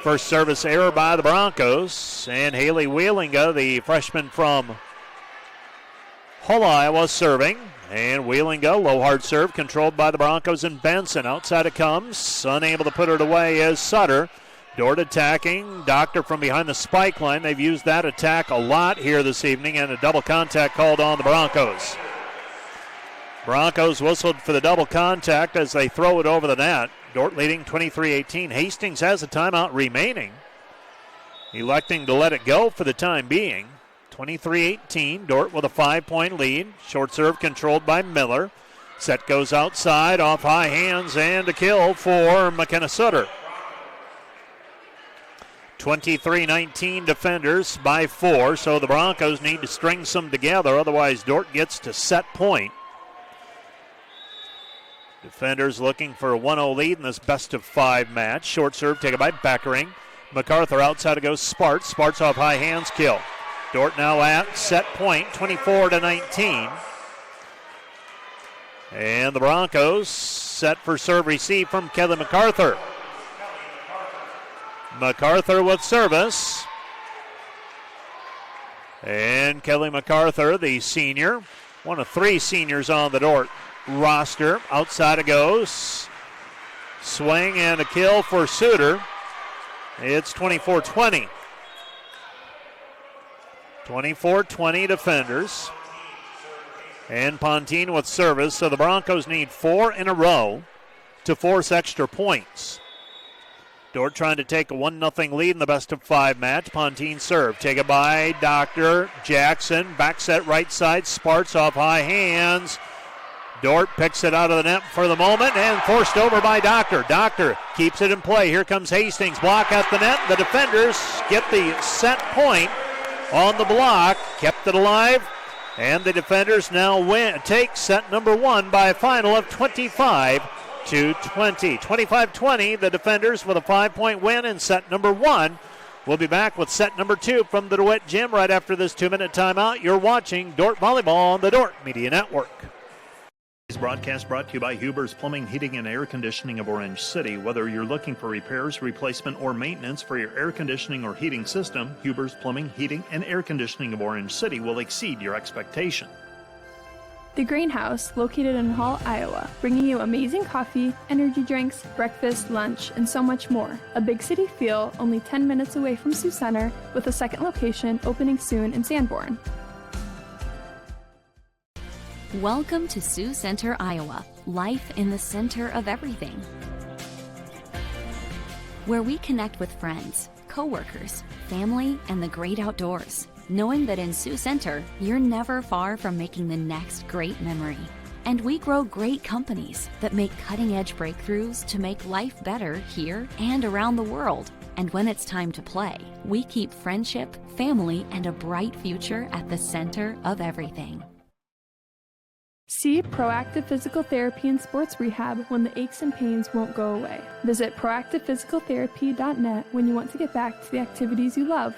First service error by the Broncos, and Haley Wheelinga, the freshman from Hull, Iowa, serving. And Wheelinga, low hard serve, controlled by the Broncos and Benson. Outside it comes, unable to put it away is Sutter. Dordt attacking, Doctor from behind the spike line. They've used that attack a lot here this evening, and a double contact called on the Broncos. Broncos whistled for the double contact as they throw it over the net. Dordt leading 23-18. Hastings has a timeout remaining, electing to let it go for the time being. 23-18, Dordt with a 5-point lead. Short serve controlled by Miller. Set goes outside, off high hands, and a kill for McKenna Sutter. 23-19 Defenders by 4, so the Broncos need to string some together, otherwise Dordt gets to set point. Defenders looking for a 1-0 lead in this best-of-5 match. Short serve taken by Beckering. MacArthur outside it goes Sparts. Sparts off high hands, kill. Dordt now at set point, 24-19. And the Broncos set for serve receive from Kelly MacArthur. MacArthur with service. And Kelly MacArthur, the senior, one of 3 seniors on the Dordt roster. Outside it goes. Swing and a kill for Suter. It's 24-20. 24-20 Defenders. And Pontine with service. So the Broncos need 4 in a row to force extra points. Dordt trying to take a 1-0 lead in the best-of-5 match. Pontine serve. Taken by Dr. Jackson. Back set right side. Sparts off high hands. Dordt picks it out of the net for the moment and forced over by Doctor. Doctor keeps it in play. Here comes Hastings. Block at the net. The Defenders get the set point on the block. Kept it alive. And the Defenders now take set number 1 by a final of 25-20. 25-20, the Defenders with a 5-point win in set number 1. We'll be back with set number 2 from the DeWitt Gym right after this 2-minute timeout. You're watching Dordt Volleyball on the Dordt Media Network. This broadcast brought to you by Huber's Plumbing, Heating, and Air Conditioning of Orange City. Whether you're looking for repairs, replacement, or maintenance for your air conditioning or heating system, Huber's Plumbing, Heating, and Air Conditioning of Orange City will exceed your expectation. The Greenhouse, located in Hall, Iowa, bringing you amazing coffee, energy drinks, breakfast, lunch, and so much more. A big city feel, only 10 minutes away from Sioux Center, with a second location opening soon in Sanborn. Welcome to Sioux Center, Iowa. Life in the center of everything. Where we connect with friends, coworkers, family, and the great outdoors. Knowing that in Sioux Center, you're never far from making the next great memory. And we grow great companies that make cutting-edge breakthroughs to make life better here and around the world. And when it's time to play, we keep friendship, family, and a bright future at the center of everything. See Proactive Physical Therapy and Sports Rehab when the aches and pains won't go away. Visit proactivephysicaltherapy.net when you want to get back to the activities you love.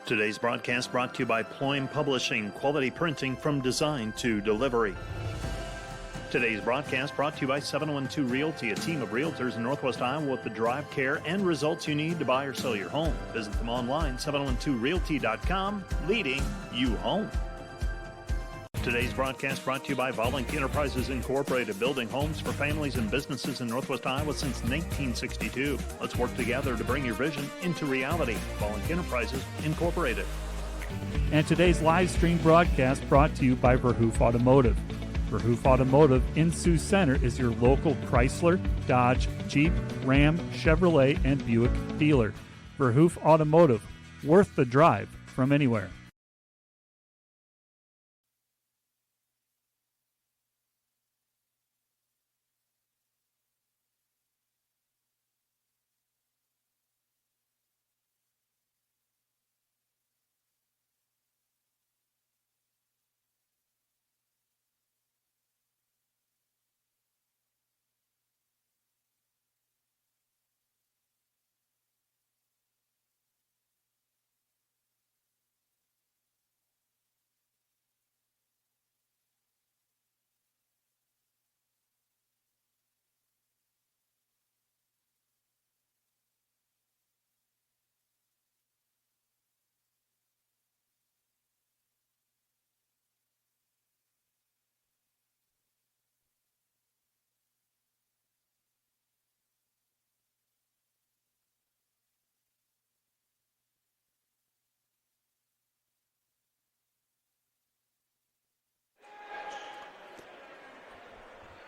Today's broadcast brought to you by Ployne Publishing, quality printing from design to delivery. Today's broadcast brought to you by 712 Realty, a team of realtors in Northwest Iowa with the drive, care, and results you need to buy or sell your home. Visit them online, 712realty.com, leading you home. Today's broadcast brought to you by Volink Enterprises Incorporated, building homes for families and businesses in Northwest Iowa since 1962. Let's work together to bring your vision into reality. Volink Enterprises Incorporated. And today's live stream broadcast brought to you by Verhoof Automotive. Verhoof Automotive in Sioux Center is your local Chrysler, Dodge, Jeep, Ram, Chevrolet, and Buick dealer. Verhoof Automotive, worth the drive from anywhere.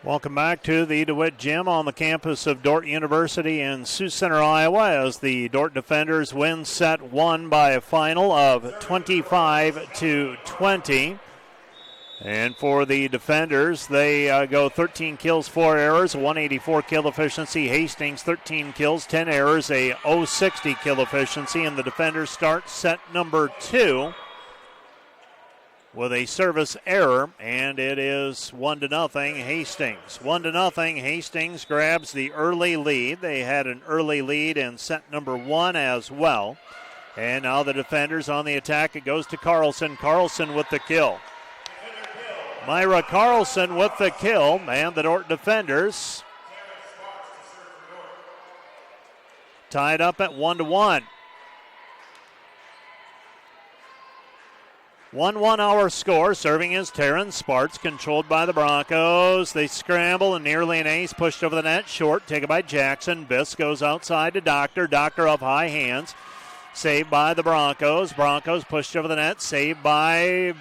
Welcome back to the DeWitt Gym on the campus of Dordt University in Sioux Center, Iowa, as the Dordt Defenders win set 1 by a final of 25-20. And for the defenders, they go 13 kills, 4 errors, 184 kill efficiency. Hastings, 13 kills, 10 errors, a 060 kill efficiency. And the defenders start set number 2 with a service error, and it is 1-0 Hastings. 1-0. Hastings grabs the early lead. They had an early lead in set number 1 as well. And now the defenders on the attack. It goes to Carlson. Carlson with the kill. Myra Carlson with the kill, and the Dordt defenders tied up at 1-1. 1-1 our score. Serving is Taryn Sparks, controlled by the Broncos. They scramble and nearly an ace, pushed over the net, short, taken by Jackson. Biss goes outside to Doctor. Doctor up high hands, saved by the Broncos. Broncos pushed over the net, saved by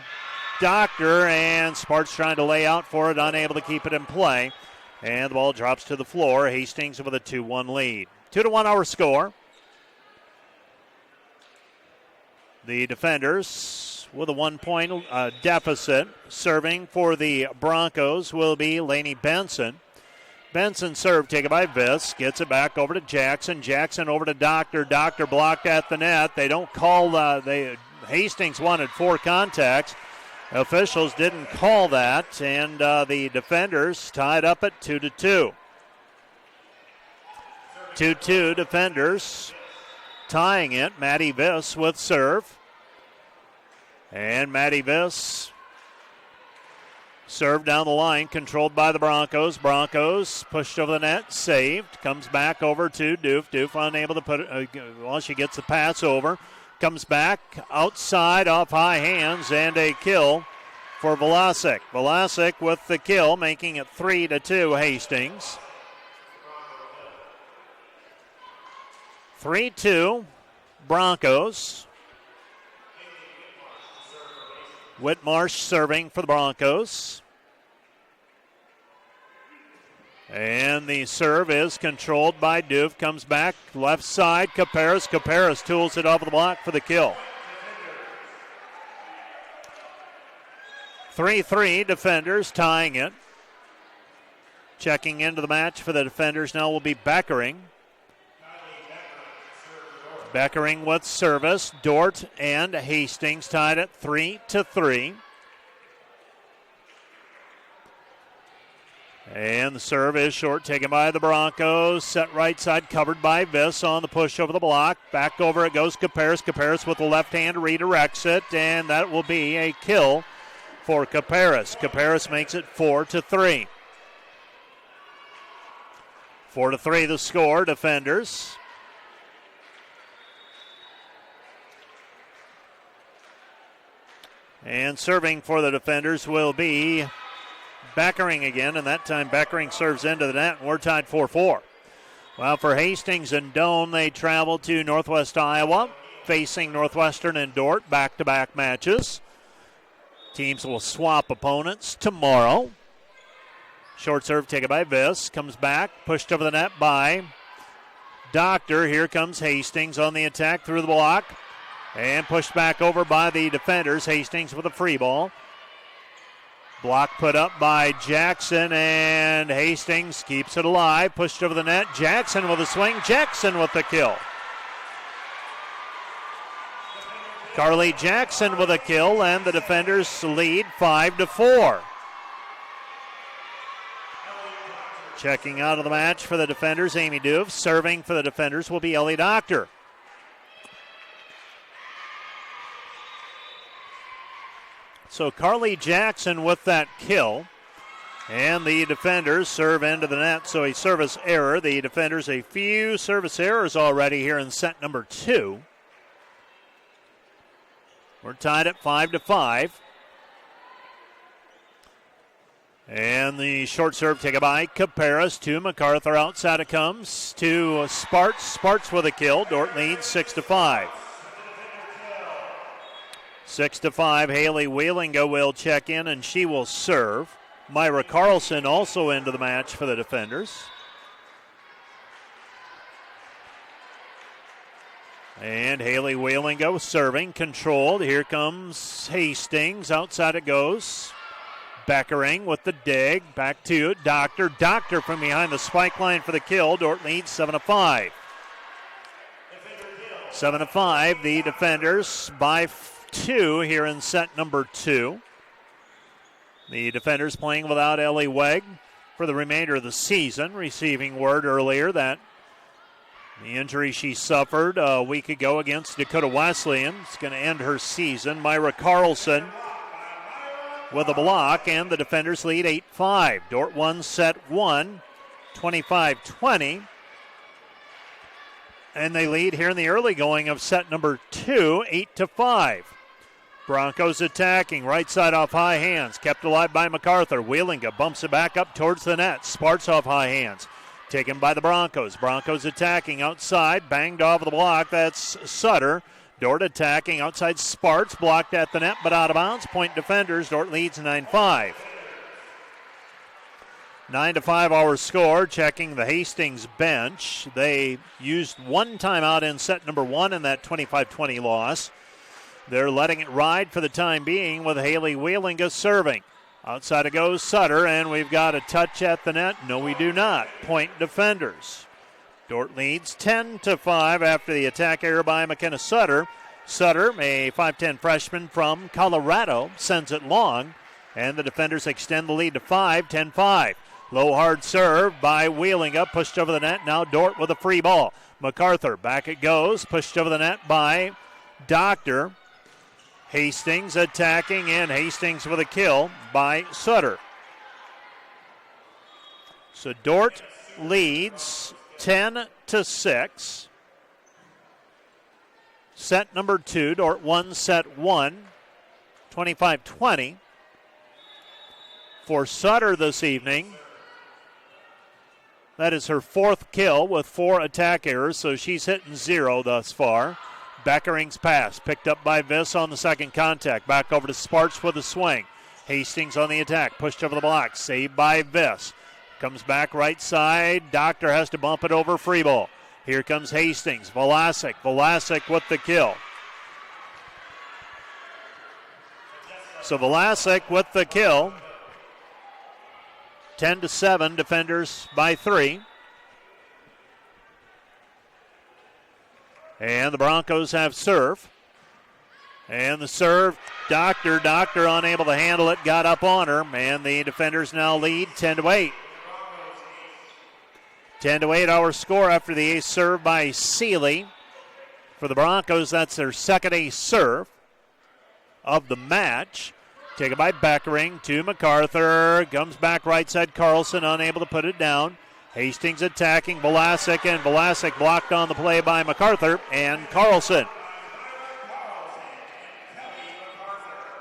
Doctor, and Sparks trying to lay out for it, unable to keep it in play. And the ball drops to the floor. Hastings with a 2-1 lead. 2-1 our score. The defenders with a 1-point deficit. Serving for the Broncos will be Lainey Benson. Benson serve taken by Viss. Gets it back over to Jackson. Jackson over to Doctor. Doctor blocked at the net. They don't call. Hastings wanted 4 contacts. Officials didn't call that, and the defenders tied up at 2-2. 2-2 defenders tying it. Maddie Viss with serve. And Maddie Viss serve down the line, controlled by the Broncos. Broncos pushed over the net, saved. Comes back over to Doof. Doof unable to put it, she gets the pass over. Comes back outside off high hands, and a kill for Vlasic. Vlasic with the kill, making it 3-2 Hastings. 3-2 Broncos. Whitmarsh serving for the Broncos. And the serve is controlled by Doof. Comes back left side. Caparis. Caparis tools it off the block for the kill. 3-3 defenders tying it. Checking into the match for the defenders now will be Beckering. Beckering with service. Dordt and Hastings tied at 3-3. And the serve is short, taken by the Broncos. Set right side, covered by Viss on the push over the block. Back over it goes Caparis. Caparis with the left hand redirects it, and that will be a kill for Caparis. Caparis makes it 4-3. 4-3 the score, defenders. And serving for the defenders will be Beckering again, and that time Beckering serves into the net, and we're tied 4-4. Well, for Hastings and Doane, they travel to Northwest Iowa, facing Northwestern and Dordt, back-to-back matches. Teams will swap opponents tomorrow. Short serve taken by Viss, comes back, pushed over the net by Doctor. Here comes Hastings on the attack through the block, and pushed back over by the defenders. Hastings with a free ball. Block put up by Jackson, and Hastings keeps it alive. Pushed over the net. Jackson with a swing. Jackson with the kill. Carly Jackson with a kill, and the defenders lead 5-4. Checking out of the match for the defenders, Amy Doof. Serving for the defenders will be Ellie Doctor. So Carly Jackson with that kill. And the defenders serve into the net, so a service error. The defenders a few service errors already here in set number 2. We're tied at 5-5. And the short serve taken by Caparis to MacArthur. Outside it comes to Sparks. Sparks with a kill. Dordt leads 6-5. 6-5, Haley Wheelinga will check in, and she will serve. Myra Carlson also into the match for the defenders. And Haley Wheelinga serving, controlled. Here comes Hastings. Outside it goes. Beckering with the dig. Back to Doctor. Doctor from behind the spike line for the kill. Dordt leads 7-5. 7-5. The defenders by 2 here in set number 2. The defenders playing without Ellie Wegg for the remainder of the season. Receiving word earlier that the injury she suffered a week ago against Dakota Wesleyan is going to end her season. Myra Carlson with a block, and the defenders lead 8-5. Dordt won set 1, 25-20. And they lead here in the early going of set number 2, 8-5. Broncos attacking, right side off high hands, kept alive by MacArthur. Wheelinga bumps it back up towards the net. Sparks off high hands, taken by the Broncos. Broncos attacking outside, banged off the block. That's Sutter. Dordt attacking outside. Sparks blocked at the net, but out of bounds. Point defenders. Dordt leads 9-5. 9-5 our score. Checking the Hastings bench. They used one timeout in set number 1 in that 25-20 loss. They're letting it ride for the time being with Haley Wheelinga serving. Outside it goes Sutter, and we've got a touch at the net. No, we do not. Point defenders. Dordt leads 10-5 after the attack error by McKenna Sutter. Sutter, a 5'10 freshman from Colorado, sends it long, and the defenders extend the lead to 5, 10-5. Low hard serve by Wheelinga, pushed over the net. Now Dordt with a free ball. MacArthur, back it goes, pushed over the net by Doctor. Hastings attacking, and Hastings with a kill by Sutter. So Dordt leads 10-6. Set number 2, Dordt won set 1, 25-20. For Sutter this evening, that is her 4th kill with 4 attack errors, so she's hitting 0 thus far. Beckering's pass picked up by Viss on the second contact. Back over to Sparks with a swing. Hastings on the attack, pushed over the block, saved by Viss. Comes back right side. Doctor has to bump it over. Free ball. Here comes Hastings. Vlasic with the kill. So Vlasic with the kill. 10-7, defenders by 3. And the Broncos have serve. And the serve, Doctor unable to handle it, got up on her, and the defenders now lead 10-8. 10-8 our score after the ace serve by Seeley. For the Broncos, that's their second ace serve of the match. Taken by Beckering to MacArthur. Comes back right side, Carlson unable to put it down. Hastings attacking Vlasic, and Vlasic blocked on the play by MacArthur and Carlson.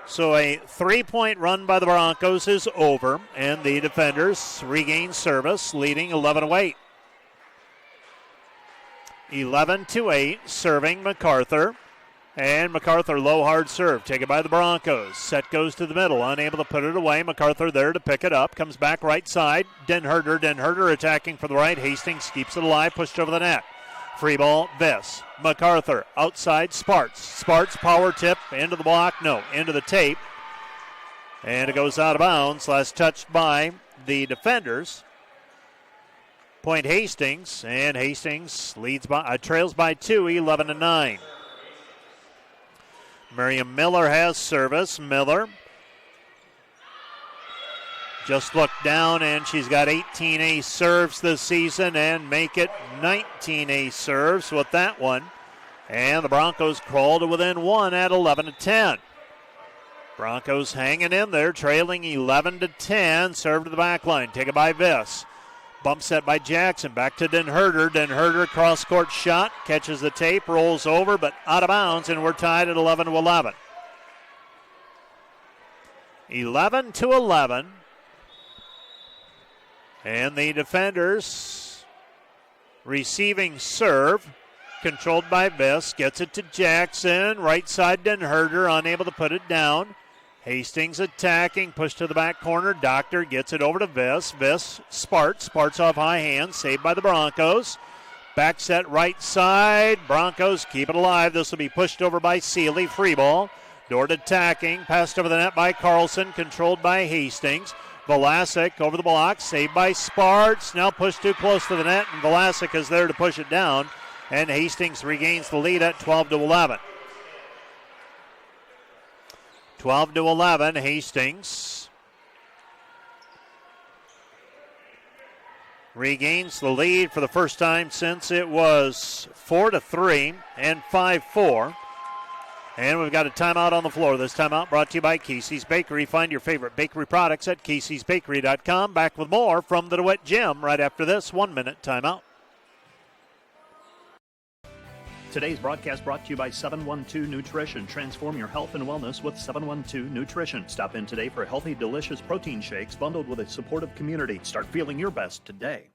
So a 3-point run by the Broncos is over, and the defenders regain service, leading 11-8. 11-8, serving MacArthur. And MacArthur, low hard serve, taken by the Broncos. Set goes to the middle, unable to put it away. MacArthur there to pick it up, comes back right side. Den Herder attacking for the right. Hastings keeps it alive, pushed over the net. Free ball, Viss. MacArthur, outside, Sparks, power tip, into the block, no, into the tape. And it goes out of bounds, last touched by the defenders. Point Hastings, and Hastings trails by 2, 11-9. Miriam Miller has service. Miller just looked down, and she's got 18 ace serves this season and make it 19 ace serves with that one. And the Broncos crawl to within 1 at 11-10. Broncos hanging in there, trailing 11-10. Serve to the back line, taken by Viss. Bump set by Jackson, back to Den Herder. Den Herder cross-court shot, catches the tape, rolls over, but out of bounds, and we're tied at 11-11. 11-11. And the defenders receiving serve, controlled by Viss, gets it to Jackson. Right side, Den Herder, unable to put it down. Hastings attacking, pushed to the back corner. Doctor gets it over to Viss. Viss, Sparts off high hand, saved by the Broncos. Back set right side. Broncos keep it alive. This will be pushed over by Seeley. Free ball. Dordt attacking, passed over the net by Carlson, controlled by Hastings. Velasic over the block, saved by Sparts. Now pushed too close to the net, and Velasic is there to push it down. And Hastings regains the lead at 12-11. 12-11, Hastings regains the lead for the first time since it was 4-3 and 5-4. And we've got a timeout on the floor. This timeout brought to you by Casey's Bakery. Find your favorite bakery products at caseysbakery.com. Back with more from the DeWitt Gym right after this 1-minute timeout. Today's broadcast brought to you by 712 Nutrition. Transform your health and wellness with 712 Nutrition. Stop in today for healthy, delicious protein shakes bundled with a supportive community. Start feeling your best today.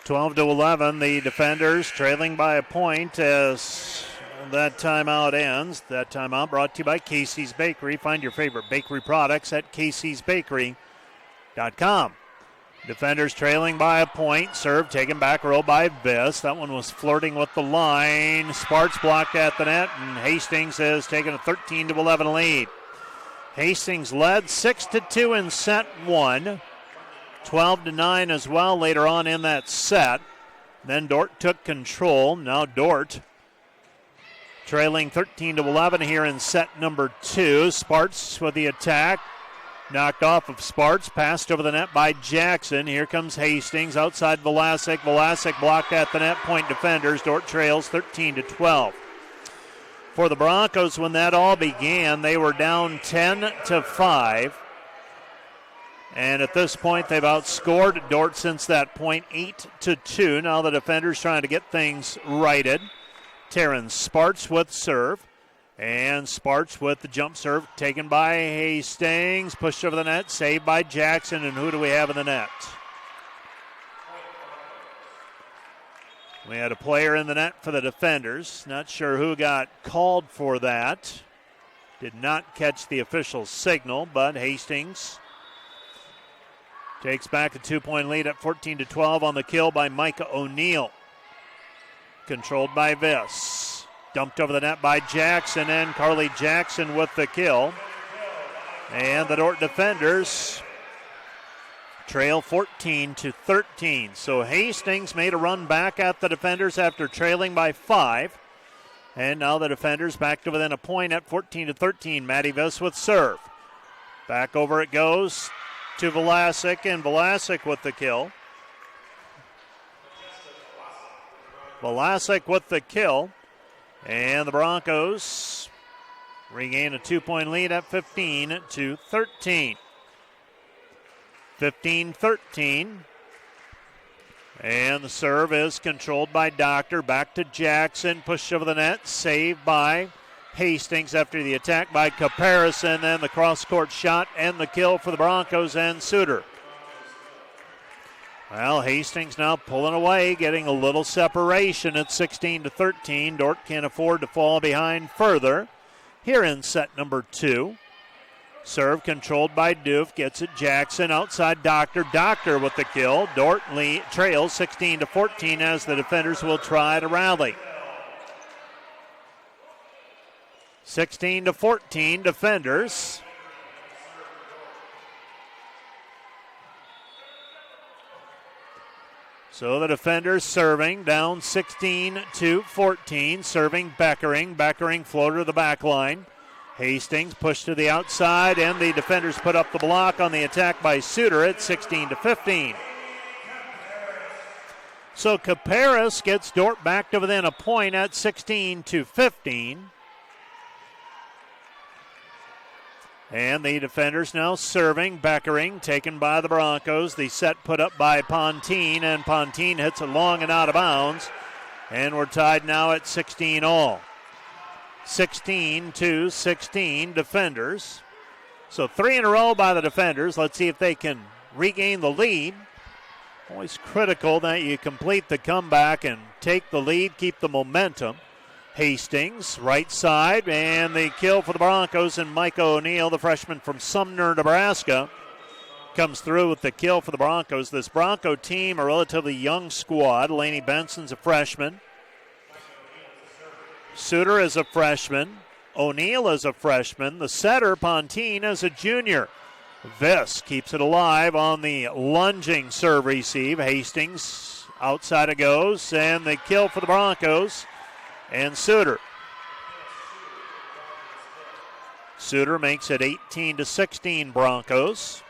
Twelve to 11, the defenders trailing by a point as that timeout ends. That timeout brought to you by Casey's Bakery. Find your favorite bakery products at caseysbakery.com. Defenders trailing by a point. Serve taken back row by Viss. That one was flirting with the line. Sparts blocked at the net, and Hastings has taken a 13-11 lead. Hastings led 6-2 in set one. 12-9 as well later on in that set. Then Dordt took control. Now Dordt trailing 13-11 here in set number two. Sparts with the attack. Knocked off of Sparts. Passed over the net by Jackson. Here comes Hastings outside Velasic. Velasic blocked at the net. Point defenders. Dordt trails 13-12. For the Broncos, when that all began, they were down 10-5. And at this point, they've outscored Dordt since that point, 8-2. Now the defenders trying to get things righted. Terrence Sparts with serve. And Sparts with the jump serve taken by Hastings. Pushed over the net, saved by Jackson. And who do we have in the net? We had a player in the net for the defenders. Not sure who got called for that. Did not catch the official signal, but Hastings takes back a 2-point lead at 14-12 on the kill by Micah O'Neill. Controlled by Viss. Dumped over the net by Jackson, and Carly Jackson with the kill. And the Dordt defenders trail 14-13. So Hastings made a run back at the defenders after trailing by 5. And now the defenders back to within a point at 14-13. Maddie Viss with serve. Back over it goes to Velasic, and Velasic with the kill. Velasic with the kill. And the Broncos regain a 2-point lead at 15-13. 15-13. And the serve is controlled by Doctor. Back to Jackson. Pushed over the net. Saved by Hastings after the attack by Caparison. Then the cross-court shot and the kill for the Broncos and Suter. Well, Hastings now pulling away, getting a little separation at 16-13. Dordt can't afford to fall behind further here in set number two. Serve controlled by Doof. Gets it Jackson outside Doctor. Doctor with the kill. Dordt trails 16-14 as the defenders will try to rally. 16-14 defenders. So the defenders serving down 16-14. Serving Beckering. Beckering floater to the back line. Hastings pushed to the outside, and the defenders put up the block on the attack by Suter at 16-15. So Caparis gets Dordt back to within a point at 16-15. And the defenders now serving. Beckering taken by the Broncos. The set put up by Pontine, and Pontine hits it long and out of bounds. And we're tied now at 16 all. 16-16 defenders. So 3 in a row by the defenders. Let's see if they can regain the lead. Always critical that you complete the comeback and take the lead, keep the momentum. Hastings, right side, and the kill for the Broncos, and Mike O'Neill, the freshman from Sumner, Nebraska, comes through with the kill for the Broncos. This Bronco team, a relatively young squad. Laney Benson's a freshman. Suter is a freshman. O'Neill is a freshman. The setter, Pontine, is a junior. Viss keeps it alive on the lunging serve receive. Hastings outside it goes, and the kill for the Broncos. And Suter makes it 18-16 Broncos.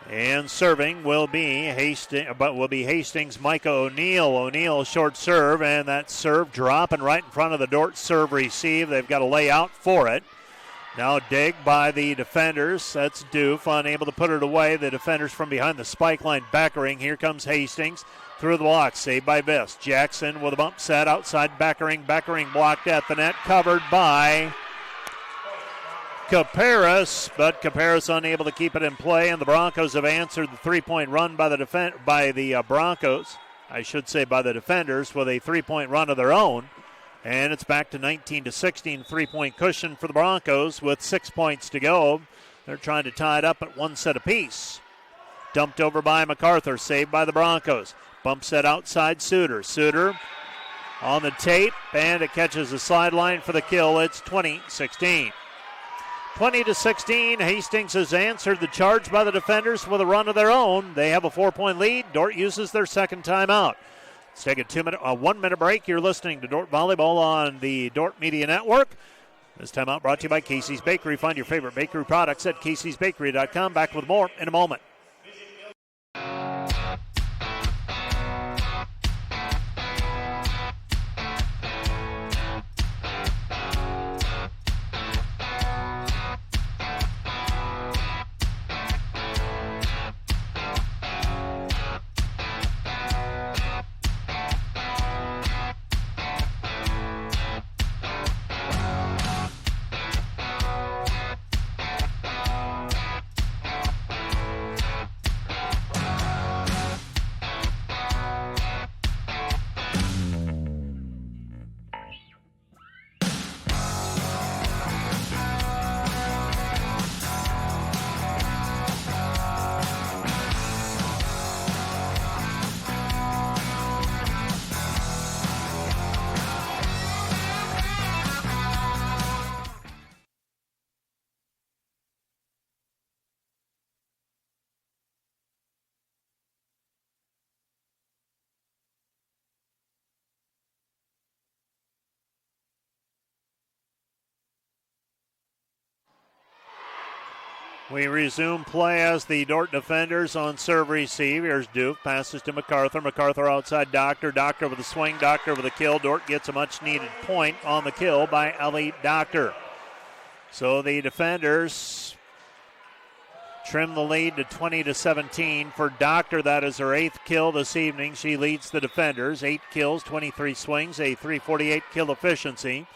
And serving will be Hastings, Micah O'Neill. O'Neill short serve, and that serve dropping right in front of the Dordt serve receive. They've got to lay out for it. Now dig by the defenders. That's Doof, unable to put it away. The defenders from behind the spike line Beckering. Here comes Hastings. Through the block, saved by Viss. Jackson with a bump set outside Beckering. Beckering blocked at the net, covered by Caparis, but Caparis unable to keep it in play, and the Broncos have answered the three-point run by the Broncos. I should say by the defenders with a three-point run of their own, and it's back to 19-16 three-point cushion for the Broncos with 6 points to go. They're trying to tie it up at one set apiece. Dumped over by MacArthur, saved by the Broncos. Bump set outside Suter. Suter on the tape, and it catches the sideline for the kill. It's 20-16. 20-16, Hastings has answered the charge by the defenders with a run of their own. They have a 4-point lead. Dordt uses their second timeout. Let's take a 1 minute break. You're listening to Dordt Volleyball on the Dordt Media Network. This timeout brought to you by Casey's Bakery. Find your favorite bakery products at caseysbakery.com. Back with more in a moment. We resume play as the Dordt defenders on serve receive. Here's Doof, passes to MacArthur. MacArthur outside Doctor. Doctor with a swing. Doctor with a kill. Dordt gets a much-needed point on the kill by Ellie Doctor. So the defenders trim the lead to 20-17 for Doctor. That is her 8th kill this evening. She leads the defenders. 8 kills, 23 swings, a .348 kill efficiency.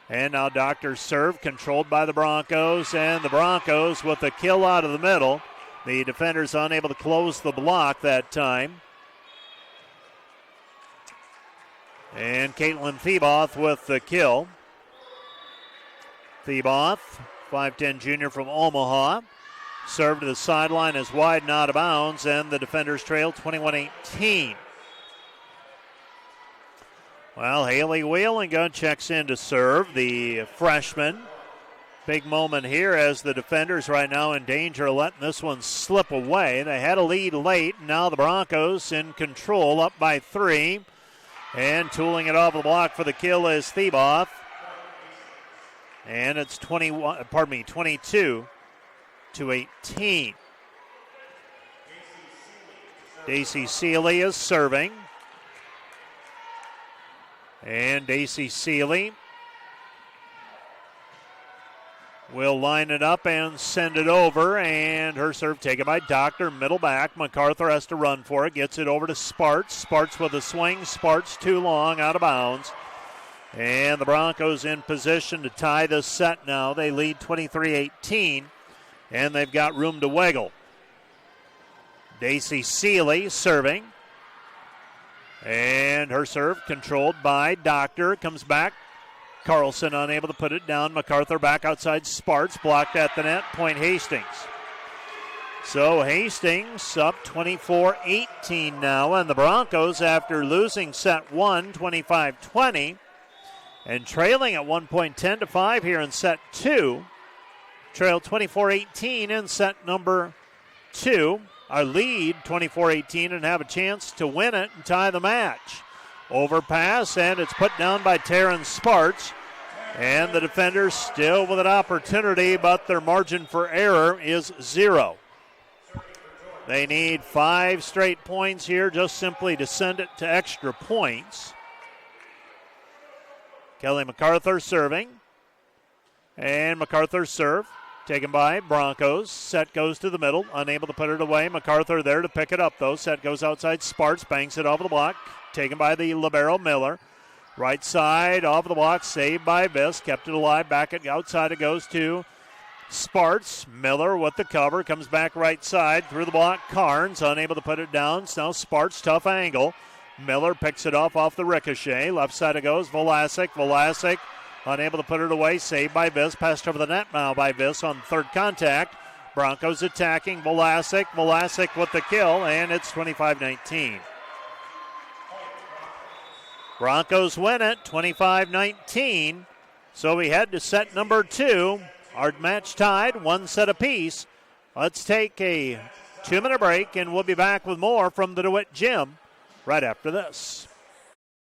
And now Doctor's serve controlled by the Broncos, and the Broncos with a kill out of the middle. The defenders unable to close the block that time. And Caitlin Thiebaugh with the kill. Thiebaugh, 5'10 junior from Omaha. Serve to the sideline is wide and out of bounds, and the defenders trail 21-18. Well, Haley Wheelinga checks in to serve, the freshman. Big moment here as the defenders right now in danger of letting this one slip away. They had a lead late, and now the Broncos in control, up by 3. And tooling it off the block for the kill is Thiebaugh. And it's 22-18. Daisy Seeley is serving. And Daisy Seeley will line it up and send it over, and her serve taken by Doctor, middle back. MacArthur has to run for it, gets it over to Sparts. Sparts with a swing. Sparts too long, out of bounds. And the Broncos in position to tie this set now. They lead 23-18, and they've got room to wiggle. Daisy Seeley serving. And her serve controlled by Doctor. Comes back. Carlson unable to put it down. MacArthur back outside Sparts. Blocked at the net. Point Hastings. So Hastings up 24-18 now. And the Broncos, after losing set 1, 25-20, and trailing at one point 10-5 here in set 2, trail 24-18 in set number 2. Our lead 24-18 and have a chance to win it and tie the match. Overpass, and it's put down by Taryn Sparts. And the defenders still with an opportunity, but their margin for error is 0. They need 5 straight points here just simply to send it to extra points. Kelly MacArthur serving. And MacArthur's serve taken by Broncos. Set goes to the middle. Unable to put it away. MacArthur there to pick it up, though. Set goes outside. Sparts banks it over the block. Taken by the libero, Miller. Right side off the block. Saved by Viss. Kept it alive. Back at outside it goes to Sparts. Miller with the cover. Comes back right side. Through the block. Carnes unable to put it down. So now Sparts, tough angle. Miller picks it off the ricochet. Left side it goes. Vlasic unable to put it away. Saved by Viss. Passed over the net now by Viss on third contact. Broncos attacking. Vlasic with the kill, and it's 25-19. Broncos win it 25-19. So we head to set number 2. Our match tied, 1 set apiece. Let's take a 2-minute break, and we'll be back with more from the DeWitt Gym right after this.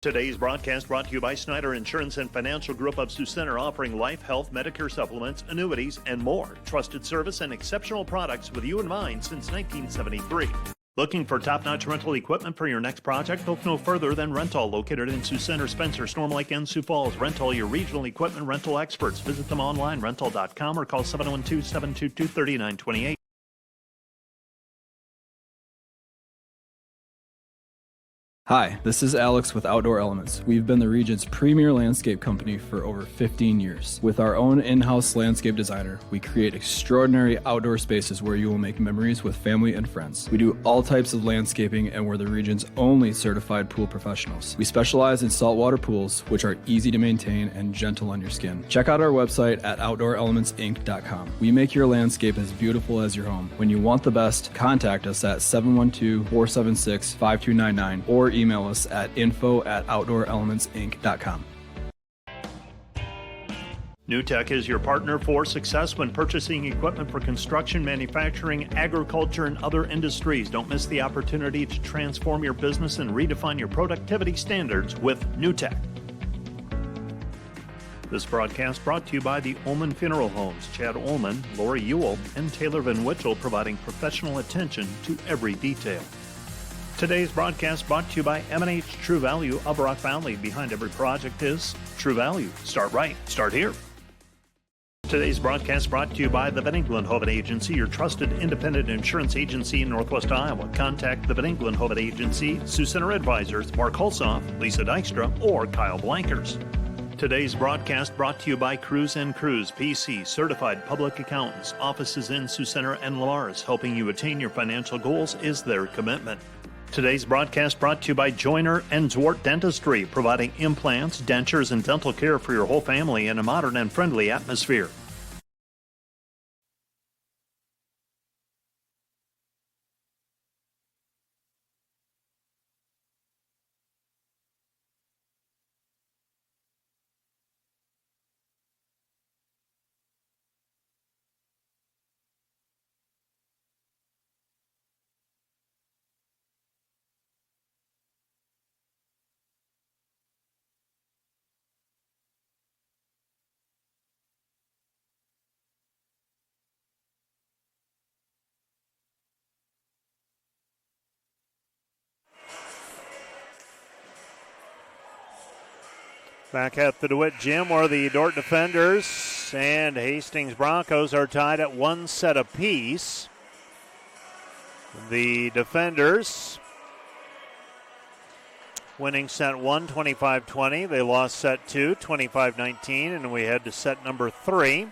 Today's broadcast brought to you by Snyder Insurance and Financial Group of Sioux Center, offering life, health, Medicare supplements, annuities, and more. Trusted service and exceptional products with you in mind since 1973. Looking for top-notch rental equipment for your next project? Look no further than Rental, located in Sioux Center, Spencer, Storm Lake, and Sioux Falls. Rental, your regional equipment rental experts. Visit them online, rental.com, or call 712-722-3928. Hi, this is Alex with Outdoor Elements. We've been the region's premier landscape company for over 15 years. With our own in-house landscape designer, we create extraordinary outdoor spaces where you will make memories with family and friends. We do all types of landscaping, and we're the region's only certified pool professionals. We specialize in saltwater pools, which are easy to maintain and gentle on your skin. Check out our website at OutdoorElementsInc.com. We make your landscape as beautiful as your home. When you want the best, contact us at 712-476-5299 or email us at info@OutdoorElementsInc.com. NewTek is your partner for success when purchasing equipment for construction, manufacturing, agriculture, and other industries. Don't miss the opportunity to transform your business and redefine your productivity standards with NewTek. This broadcast brought to you by the Ullman Funeral Homes. Chad Ullman, Lori Ewell, and Taylor Van Witchell, providing professional attention to every detail. Today's broadcast brought to you by M&H True Value of Rock Valley. Behind every project is True Value. Start right. Start here. Today's broadcast brought to you by the Van Engelen Agency, your trusted independent insurance agency in Northwest Iowa. Contact the Van Engelen Agency, Sioux Center Advisors, Mark Hulsoff, Lisa Dykstra, or Kyle Blankers. Today's broadcast brought to you by Cruz & Cruz, PC, certified public accountants. Offices in Sioux Center and Lamar's. Helping you attain your financial goals is their commitment. Today's broadcast brought to you by Joyner and Dordt Dentistry, providing implants, dentures, and dental care for your whole family in a modern and friendly atmosphere. Back at the DeWitt Gym where the Dordt defenders and Hastings Broncos are tied at 1 set apiece. The defenders winning set 1, 25-20. They lost set 2, 25-19, and we head to set number 3.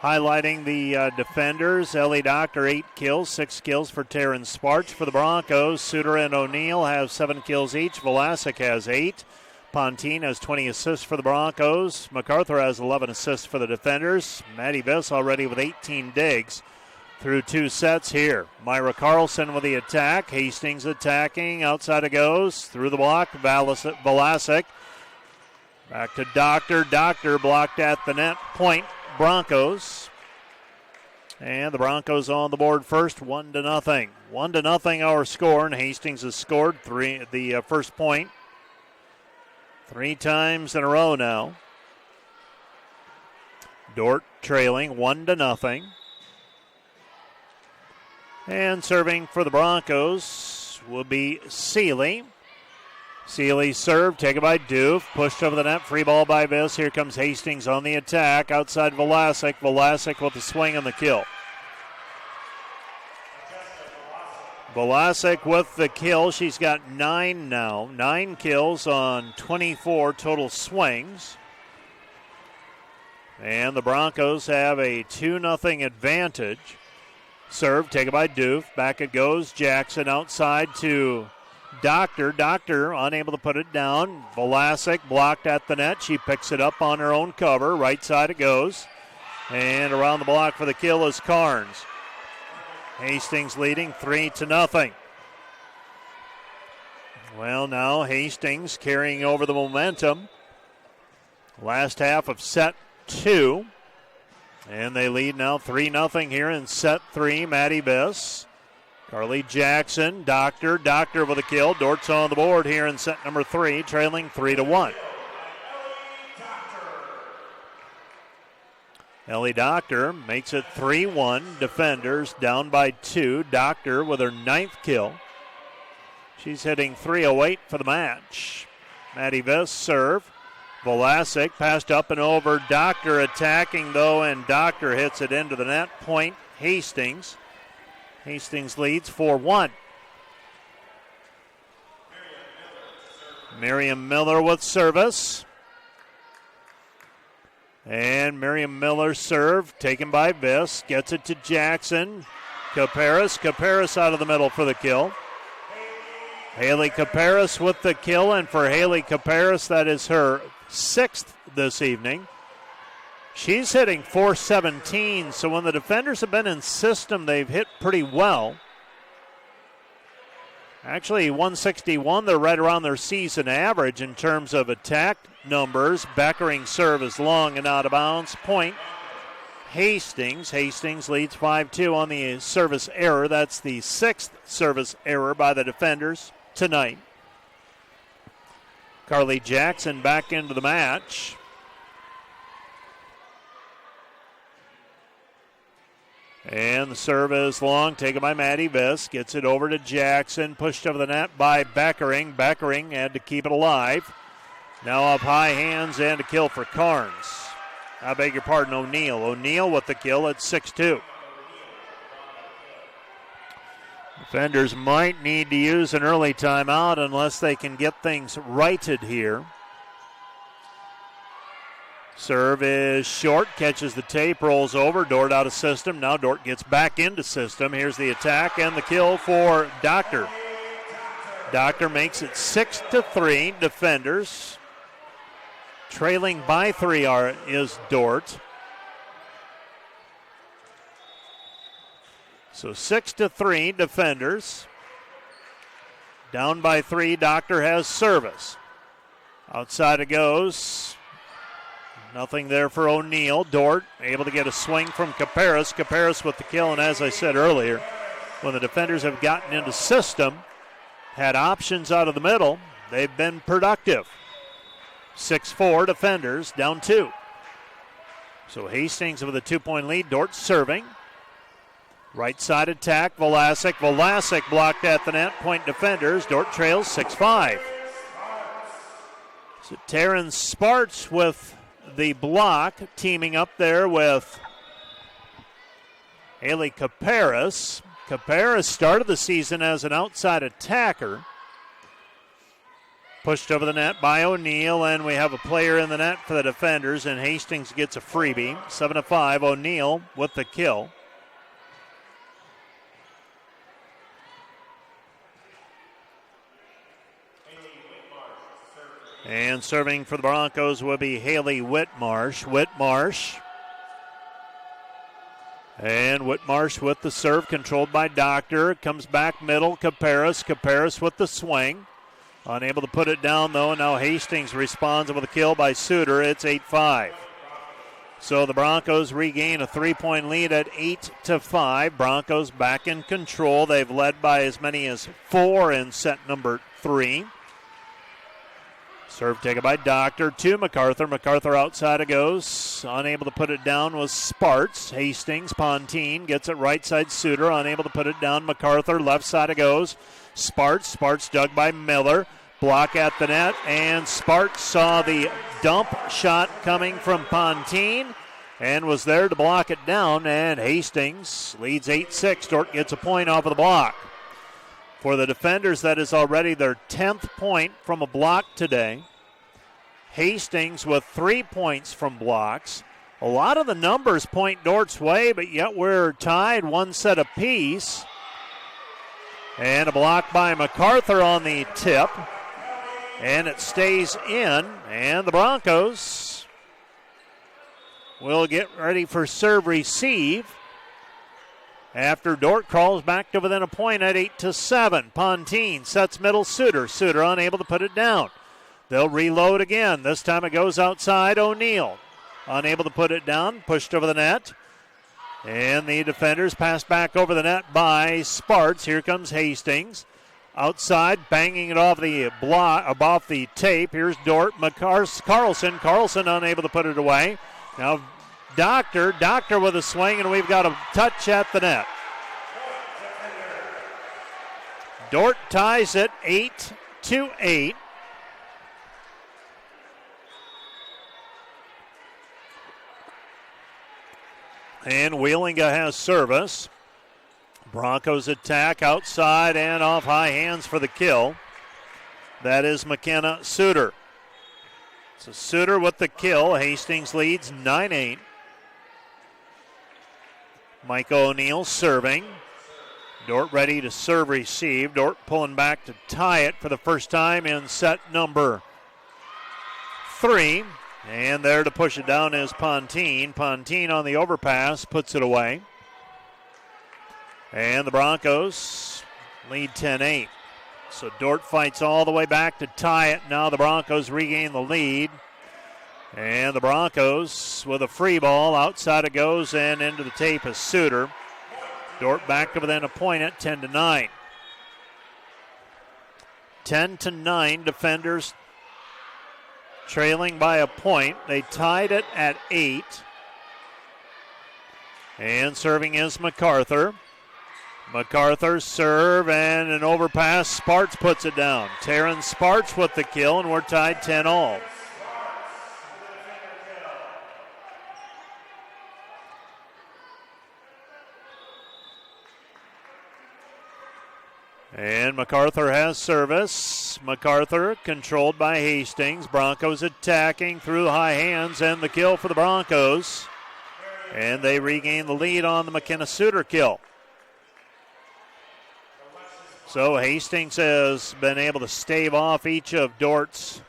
Highlighting the defenders, Ellie Doctor, 8 kills, 6 kills for Taryn Sparch. For the Broncos, Suter and O'Neill have 7 kills each. Velasic has 8. Pontine has 20 assists for the Broncos. MacArthur has 11 assists for the defenders. Maddie Biss already with 18 digs through 2 sets here. Myra Carlson with the attack. Hastings attacking. Outside it goes. Through the block. Velasic. Back to Doctor. Doctor blocked at the net. Point Broncos. And the Broncos on the board first, 1-0. 1-0 our score, and Hastings has scored the first point 3 times in a row now. Dordt trailing 1-0. And serving for the Broncos will be Seeley. Seeley's serve, taken by Doof, pushed over the net, free ball by Biss. Here comes Hastings on the attack, outside Velasic. Velasic with the swing and the kill. Velasic with the kill. She's got 9 now. 9 kills on 24 total swings. And the Broncos have a 2-0 advantage. Serve taken by Doof. Back it goes. Jackson outside to Doctor. Doctor unable to put it down. Velasic blocked at the net. She picks it up on her own cover. Right side it goes. And around the block for the kill is Carnes. Hastings leading 3-0. Well, now Hastings carrying over the momentum. Last half of set 2. And they lead now 3-0 here in set 3. Maddie Biss. Carly Jackson, Doctor with a kill. Dordt's on the board here in set number 3, trailing 3-1. Ellie Doctor makes it 3-1. Defenders down by 2. Doctor with her 9th kill. She's hitting .308 for the match. Maddie Biss serve. Velasic passed up and over. Doctor attacking though, and Doctor hits it into the net. Point Hastings. Hastings leads 4-1. Miriam Miller with service. And Miriam Miller's serve taken by Biss. Gets it to Jackson. Caparis out of the middle for the kill. Haley Caparis with the kill, and for Haley Caparis, that is her 6th this evening. She's hitting .417, so when the defenders have been in system, they've hit pretty well. Actually, 161, they're right around their season average in terms of attack numbers. Beckering's serve is long and out of bounds. Point Hastings. Hastings leads 5-2 on the service error. That's the 6th service error by the defenders tonight. Carly Jackson back into the match. And the serve is long, taken by Maddie Biss. Gets it over to Jackson, pushed over the net by Beckering. Beckering had to keep it alive. Now up high, hands and a kill for Carnes. I beg your pardon, O'Neill. O'Neill with the kill at 6-2. Defenders might need to use an early timeout unless they can get things righted here. Serve is short, catches the tape, rolls over. Dordt out of system. Now Dordt gets back into system. Here's the attack and the kill for Doctor. Doctor makes it 6-3. Defenders trailing by 3 is Dordt. So 6-3 defenders. Down by 3, Doctor has service. Outside it goes. Nothing there for O'Neill. Dordt able to get a swing from Caparis. Caparis with the kill, and as I said earlier, when the defenders have gotten into system, had options out of the middle, they've been productive. 6-4 defenders, down 2. So Hastings with a 2-point lead. Dordt serving. Right side attack, Velasic. Velasic blocked at the net. Point defenders. Dordt trails 6-5. So Taryn Sparts with the block, teaming up there with Haley Caparis. Caparis started the season as an outside attacker. Pushed over the net by O'Neill, and we have a player in the net for the defenders, and Hastings gets a freebie. 7-5, O'Neill with the kill. And serving for the Broncos will be Haley Whitmarsh. And Whitmarsh with the serve, controlled by Doctor. Comes back middle, Caparis with the swing. Unable to put it down, though. Now Hastings responds with a kill by Suter. It's 8-5. So the Broncos regain a 3-point lead at 8-5. Broncos back in control. They've led by as many as 4 in set number 3. Serve taken by Doctor to MacArthur. MacArthur outside it goes. Unable to put it down was Sparts. Hastings, Pontine gets it right side Suter. Unable to put it down. MacArthur left side it goes. Sparts dug by Miller. Block at the net, and Sparts saw the dump shot coming from Pontine and was there to block it down, and Hastings leads 8-6. Dordt gets a point off of the block. For the defenders, that is already their 10th point from a block today. Hastings with 3 points from blocks. A lot of the numbers point Dordt's way, but yet we're tied 1 set apiece. And a block by MacArthur on the tip. And it stays in. And the Broncos will get ready for serve receive after Dordt crawls back to within a point at 8-7. Pontine sets middle Suter. Suter unable to put it down. They'll reload again. This time it goes outside. O'Neill unable to put it down. Pushed over the net. And the defenders pass back over the net by Sparts. Here comes Hastings. Outside, banging it off the block, off the tape. Here's Dordt. Carlson unable to put it away. Now Doctor with a swing, and we've got a touch at the net. Dordt ties it 8-8. And Wheelinga has service. Broncos attack outside and off high hands for the kill. That is McKenna Suter. So Suter with the kill. Hastings leads 9-8. Mike O'Neill serving. Dordt ready to serve receive. Dordt pulling back to tie it for the first time in set number 3. And there to push it down is Pontine. Pontine on the overpass puts it away. And the Broncos lead 10-8. So Dordt fights all the way back to tie it. Now the Broncos regain the lead. And the Broncos with a free ball. Outside it goes and into the tape is Suter. Dordt back to within a point at 10-9. 10-9, defenders trailing by a point. They tied it at 8. And serving is MacArthur. MacArthur serve and an overpass. Sparts puts it down. Taryn Sparts with the kill, and we're tied 10-all. And MacArthur has service. MacArthur controlled by Hastings. Broncos attacking through the high hands, and the kill for the Broncos. And they regain the lead on the McKenna Suter kill. So Hastings has been able to stave off each of Dordt's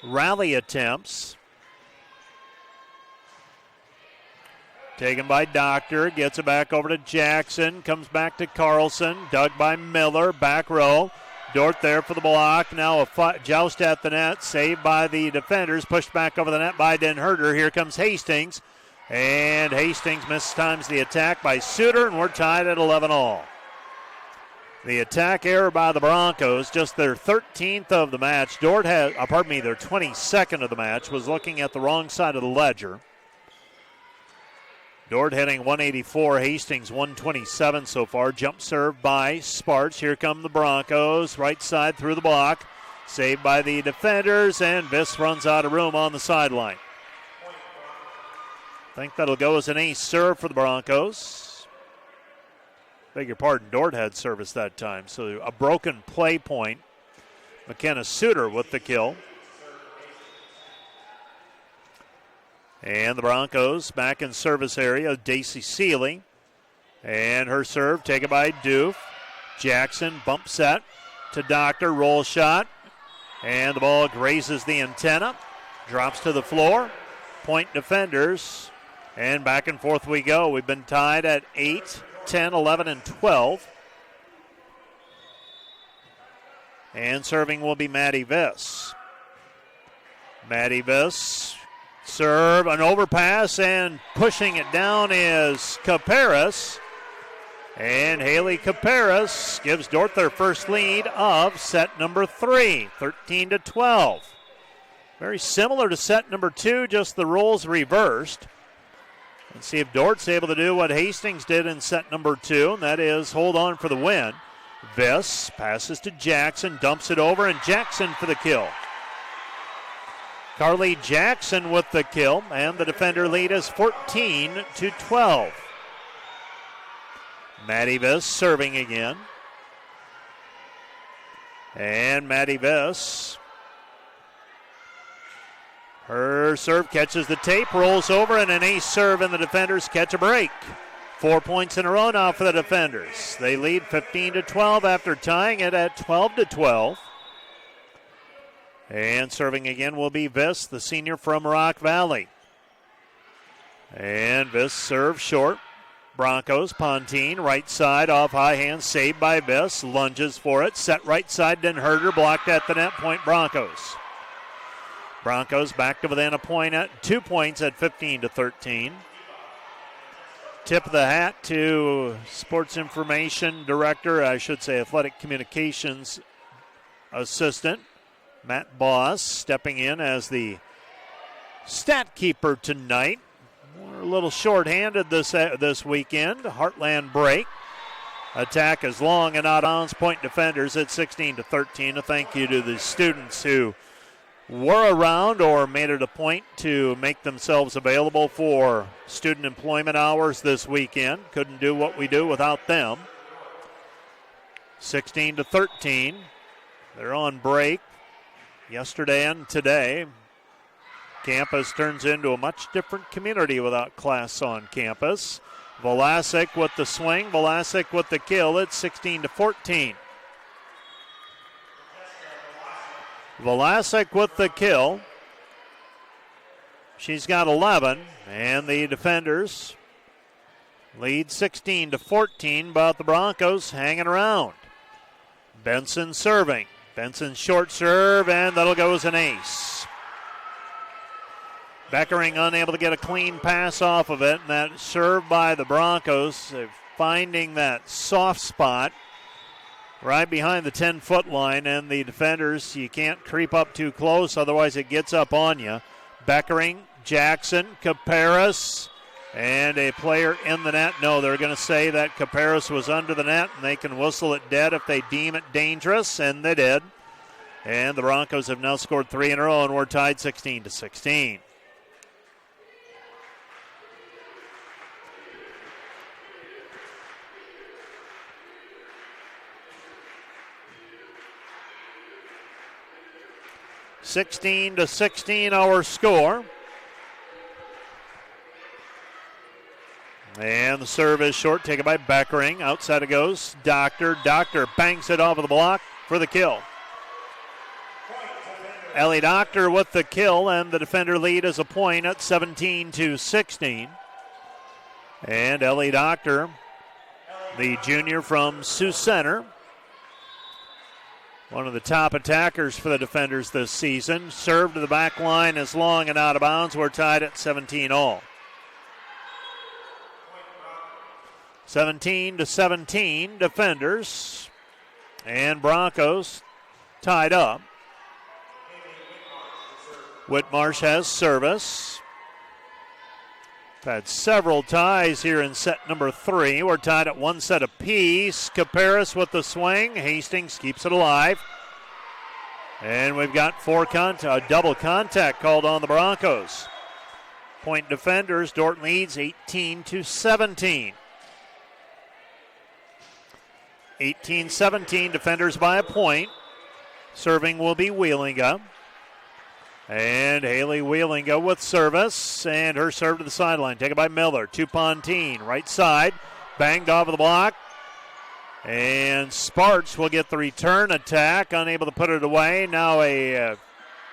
rally attempts. Taken by Doctor, gets it back over to Jackson, comes back to Carlson, dug by Miller, back row. Dordt there for the block. Now a joust at the net, saved by the defenders, pushed back over the net by Den Herder. Here comes Hastings, and Hastings mistimes the attack by Suter, and we're tied at 11-all. The attack error by the Broncos, just their 13th of the match. Dordt has, their 22nd of the match, was looking at the wrong side of the ledger. Dordt hitting 184, Hastings 127 so far. Jump serve by Sparts. Here come the Broncos. Right side through the block. Saved by the defenders, and Viss runs out of room on the sideline. I think that'll go as an ace serve for the Broncos. Beg your pardon, Dordt had service that time. So a broken play point. McKenna Suter with the kill. And the Broncos back in service area. Daisy Seeley. And her serve taken by Doof. Jackson bump set to Doctor. Roll shot. And the ball grazes the antenna. Drops to the floor. Point defenders. And back and forth we go. We've been tied at 8, 10, 11, and 12. And serving will be Maddie Viss. Maddie Viss. Serve, an overpass, and pushing it down is Caparis. And Haley Caparis gives Dordt their first lead of set number 3, 13-12. Very similar to set number 2, just the roles reversed. Let's see if Dordt's able to do what Hastings did in set number 2, and that is hold on for the win. Viss passes to Jackson, dumps it over, and Jackson for the kill. Carly Jackson with the kill, and the defender lead is 14-12. Maddie Viss serving again. And Maddie Viss. Her serve catches the tape, rolls over, and an ace serve, and the defenders catch a break. 4 points in a row now for the defenders. They lead 15-12 after tying it at 12-12. And serving again will be Viss, the senior from Rock Valley. And Viss serves short. Broncos, Pontine, right side, off high hand, saved by Viss. Lunges for it, set right side, didn't hurt her, blocked at the net, point Broncos. Broncos back to within a point at 2 points at 15-13. Tip of the hat to Sports Information Director, I should say Athletic Communications Assistant, Matt Boss, stepping in as the stat keeper tonight. We're a little short-handed this weekend. Heartland break. Attack is long and out of bounds. Point defenders at 16-13. A thank you to the students who were around or made it a point to make themselves available for student employment hours this weekend. Couldn't do what we do without them. 16-13. They're on break yesterday and today. Campus turns into a much different community without class on campus. Vlasic with the swing, Vlasic with the kill. It's 16-14. Vlasic with the kill. She's got 11, and the defenders lead 16-14, but the Broncos hanging around. Benson serving. Benson's short serve, and that'll go as an ace. Beckering unable to get a clean pass off of it, and that serve by the Broncos, finding that soft spot right behind the 10-foot line, and the defenders, you can't creep up too close, otherwise it gets up on you. Beckering, Jackson, Caparis, and a player in the net. No, they're going to say that Caparis was under the net, and they can whistle it dead if they deem it dangerous, and they did. And the Broncos have now scored 3 in a row, and we're tied 16-16. (16-16) our score. And the serve is short, taken by Beckering. Outside it goes. Doctor banks it off of the block for the kill. Ellie Doctor with the kill, and the defender lead is a point at 17-16. And Ellie Doctor, the junior from Sioux Center, one of the top attackers for the defenders this season. Serve to the back line is long and out of bounds. We're tied at 17 all. 17-17 defenders, and Broncos tied up. Whitmarsh has service. We've had several ties here in set number 3. We're tied at 1 set apiece. Caparis with the swing. Hastings keeps it alive. And we've got double contact called on the Broncos. Point defenders, Dordt leads 18-17. 18-17, defenders by a point. Serving will be Wheelinga. And Haley Wheelinga with service, and her serve to the sideline. Taken by Miller to Pontine, right side. Banged off of the block. And Sparks will get the return attack, unable to put it away. Now a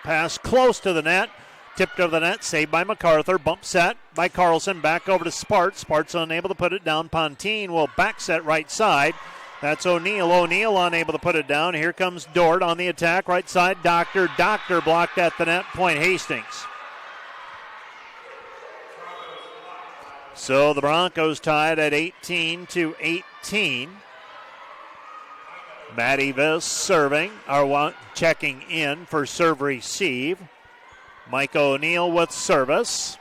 pass close to the net. Tipped over the net, saved by MacArthur. Bump set by Carlson, back over to Sparks. Sparks unable to put it down. Pontine will back set right side. That's O'Neill. O'Neill unable to put it down. Here comes Dordt on the attack, right side. Doctor blocked at the net. Point Hastings. So the Broncos tied at 18-18. Maddie Viss serving, or checking in for serve receive. Mike O'Neill with service.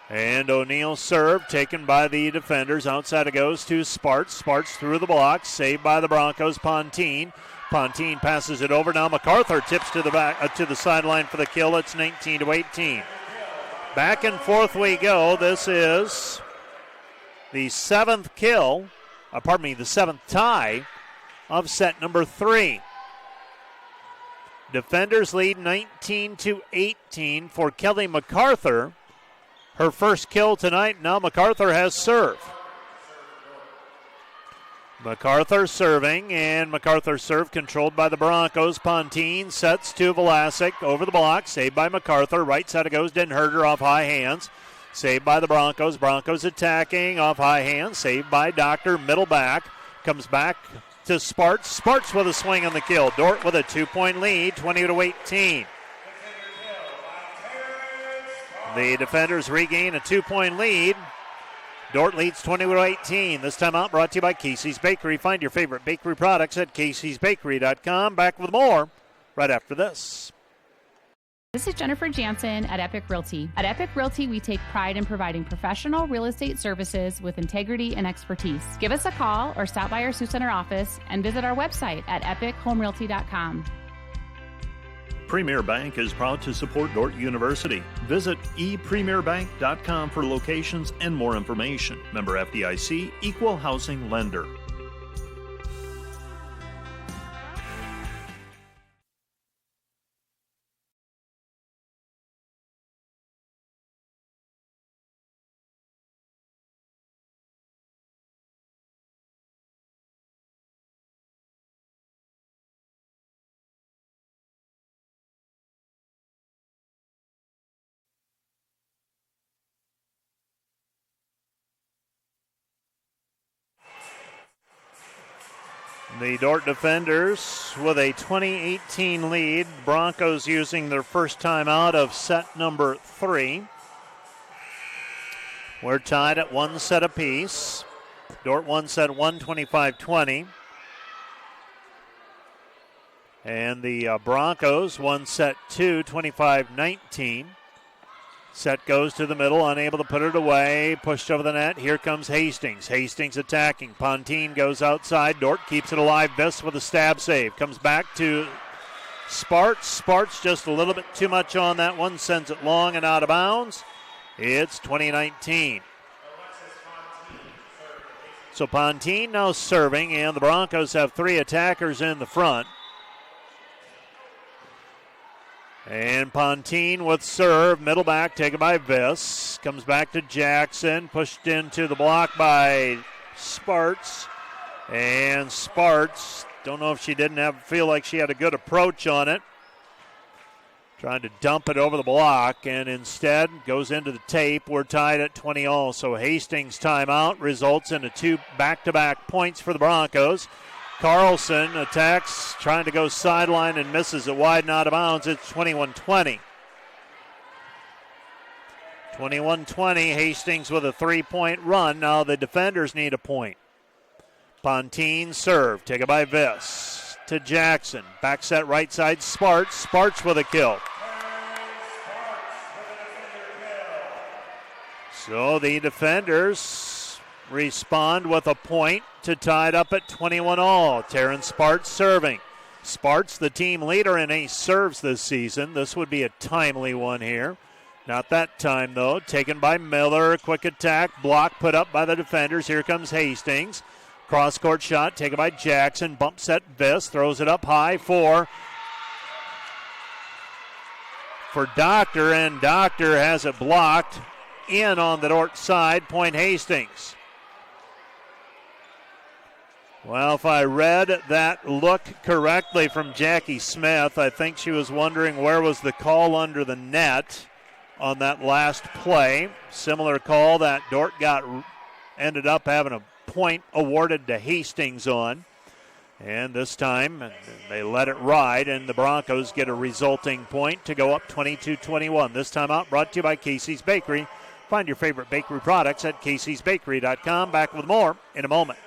And O'Neill serve taken by the defenders. Outside it goes to Sparts. Sparts through the block, saved by the Broncos. Pontine passes it over. Now MacArthur tips to the back to the sideline for the kill. It's 19-18. Back and forth we go. This is the seventh tie of set number 3. Defenders lead 19-18 for Kelly MacArthur. Her first kill tonight. Now MacArthur has serve. MacArthur serving, and MacArthur's serve controlled by the Broncos. Pontine sets to Vlasic over the block. Saved by MacArthur. Right side it goes. Didn't hurt her off high hands. Saved by the Broncos. Broncos attacking off high hands. Saved by Doctor. Middle back. Comes back to Sparts. Sparts with a swing on the kill. Dordt with a 2-point lead, 20-18. The defenders regain a 2-point lead. Dordt leads 20-18. This time out brought to you by Casey's Bakery. Find your favorite bakery products at caseysbakery.com. Back with more right after this. This is Jennifer Jansen at Epic Realty. At Epic Realty, we take pride in providing professional real estate services with integrity and expertise. Give us a call or stop by our Sioux Center office and visit our website at epichomerealty.com. Premier Bank is proud to support Dordt University. Visit epremierbank.com for locations and more information. Member FDIC, Equal Housing Lender. The Dordt defenders with a 20-18 lead. Broncos using their first time out of set number 3. We're tied at 1 set apiece. Dordt won set 1, 25-20. And the Broncos won set 2, 25-19. Set goes to the middle, unable to put it away. Pushed over the net. Here comes Hastings. Hastings attacking. Pontine goes outside. Dordt keeps it alive. Viss with a stab save. Comes back to Sparts. Sparts just a little bit too much on that one. Sends it long and out of bounds. It's 2019. So Pontine now serving, and the Broncos have 3 attackers in the front. And Pontine with serve, middle back, taken by Viss. Comes back to Jackson, pushed into the block by Sparts. And Sparts, don't know if she didn't feel like she had a good approach on it. Trying to dump it over the block, and instead goes into the tape. We're tied at 20 all. So Hastings timeout results in 2 back-to-back points for the Broncos. Carlson attacks, trying to go sideline and misses it wide and out of bounds. It's 21-20. 21-20, Hastings with a 3-point run. Now the defenders need a point. Pontine serve, taken by Viss to Jackson. Back set right side, Sparts. Sparts with a kill. So the defenders respond with a point to tie it up at 21 all. Taryn Sparts serving. Sparts, the team leader in ace serves this season. This would be a timely one here. Not that time, though. Taken by Miller. Quick attack. Block put up by the defenders. Here comes Hastings. Cross-court shot taken by Jackson. Bump set Viss. Throws it up high for Doctor, and Doctor has it blocked in on the Dordt side. Point Hastings. Well, if I read that look correctly from Jackie Smith, I think she was wondering where was the call under the net on that last play. Similar call that Dordt ended up having a point awarded to Hastings on. And this time they let it ride, and the Broncos get a resulting point to go up 22-21. This time out brought to you by Casey's Bakery. Find your favorite bakery products at caseysbakery.com. Back with more in a moment.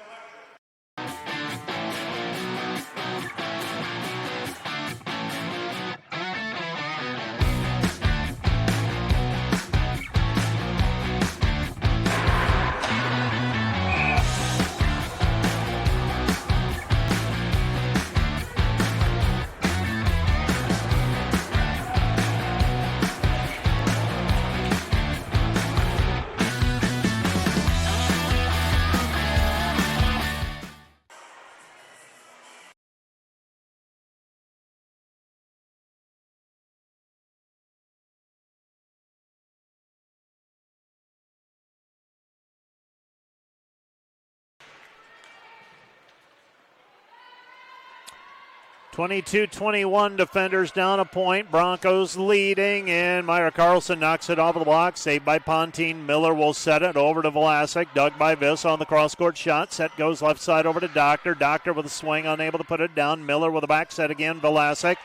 (22-21) defenders down a point. Broncos leading, and Myra Carlson knocks it off of the block. Saved by Pontine. Miller will set it over to Vlasic. Dug by Viss on the cross-court shot. Set goes left side over to Doctor. Doctor with a swing, unable to put it down. Miller with a back set again. Vlasic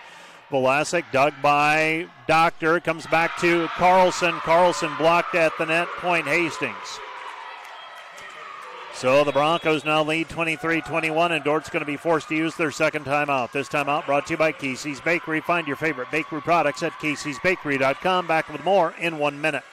dug by Doctor. Comes back to Carlson. Carlson blocked at the net. Point Hastings. So the Broncos now lead 23-21, and Dordt's going to be forced to use their second timeout. This timeout brought to you by Casey's Bakery. Find your favorite bakery products at caseysbakery.com. Back with more in 1 minute.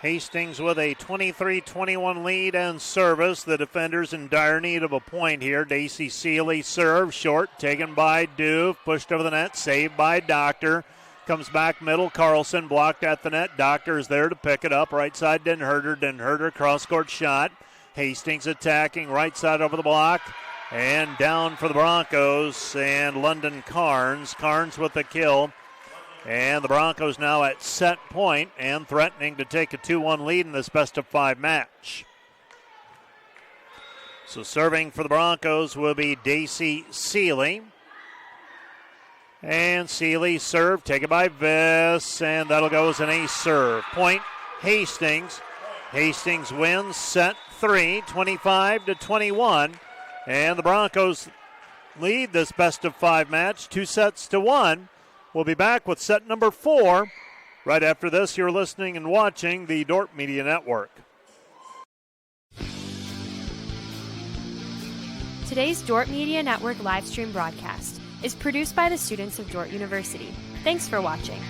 Hastings with a 23-21 lead and service. The defenders in dire need of a point here. Daisy Seeley serves short, taken by Doof, pushed over the net, saved by Doctor. Comes back middle, Carlson blocked at the net. Doctor is there to pick it up. Right side didn't hurt her. Cross-court shot. Hastings attacking right side over the block. And down for the Broncos and London Carnes. Carnes with the kill. And the Broncos now at set point and threatening to take a 2-1 lead in this best-of-5 match. So serving for the Broncos will be Daisy Seeley. And Seeley serve, taken by Viss, and that'll go as an ace serve. Point Hastings. Hastings wins set 3, 25-21. And the Broncos lead this best-of-5 match, 2-1. We'll be back with set number 4. Right after this, you're listening and watching the Dordt Media Network. Today's Dordt Media Network live stream broadcast is produced by the students of Dordt University. Thanks for watching.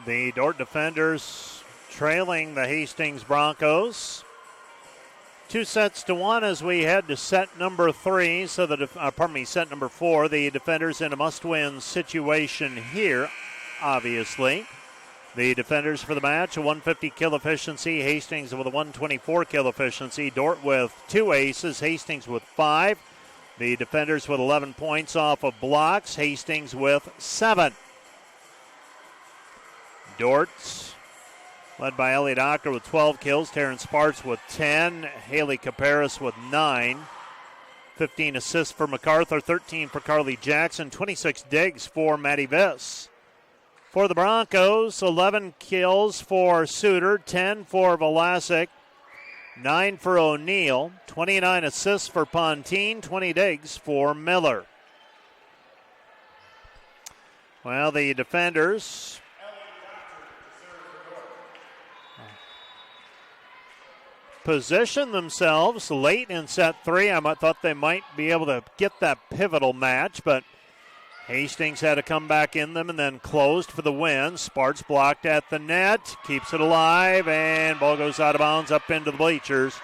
The Dordt defenders trailing the Hastings Broncos 2-1 as we head to set number 3. So set number 4. The defenders in a must-win situation here, obviously. The defenders for the match, a 150 kill efficiency. Hastings with a 124 kill efficiency. Dordt with 2 aces. Hastings with 5. The defenders with 11 points off of blocks. Hastings with 7. Dordt led by Ellie Doctor with 12 kills. Taryn Sparks with 10. Haley Caparis with 9. 15 assists for MacArthur. 13 for Carly Jackson. 26 digs for Maddie Viss. For the Broncos, 11 kills for Suter. 10 for Velasic. 9 for O'Neill. 29 assists for Pontine. 20 digs for Miller. Well, the defenders position themselves late in set 3. I thought they might be able to get that pivotal match, but Hastings had to come back in them and then closed for the win. Sparts blocked at the net, keeps it alive, and ball goes out of bounds up into the bleachers.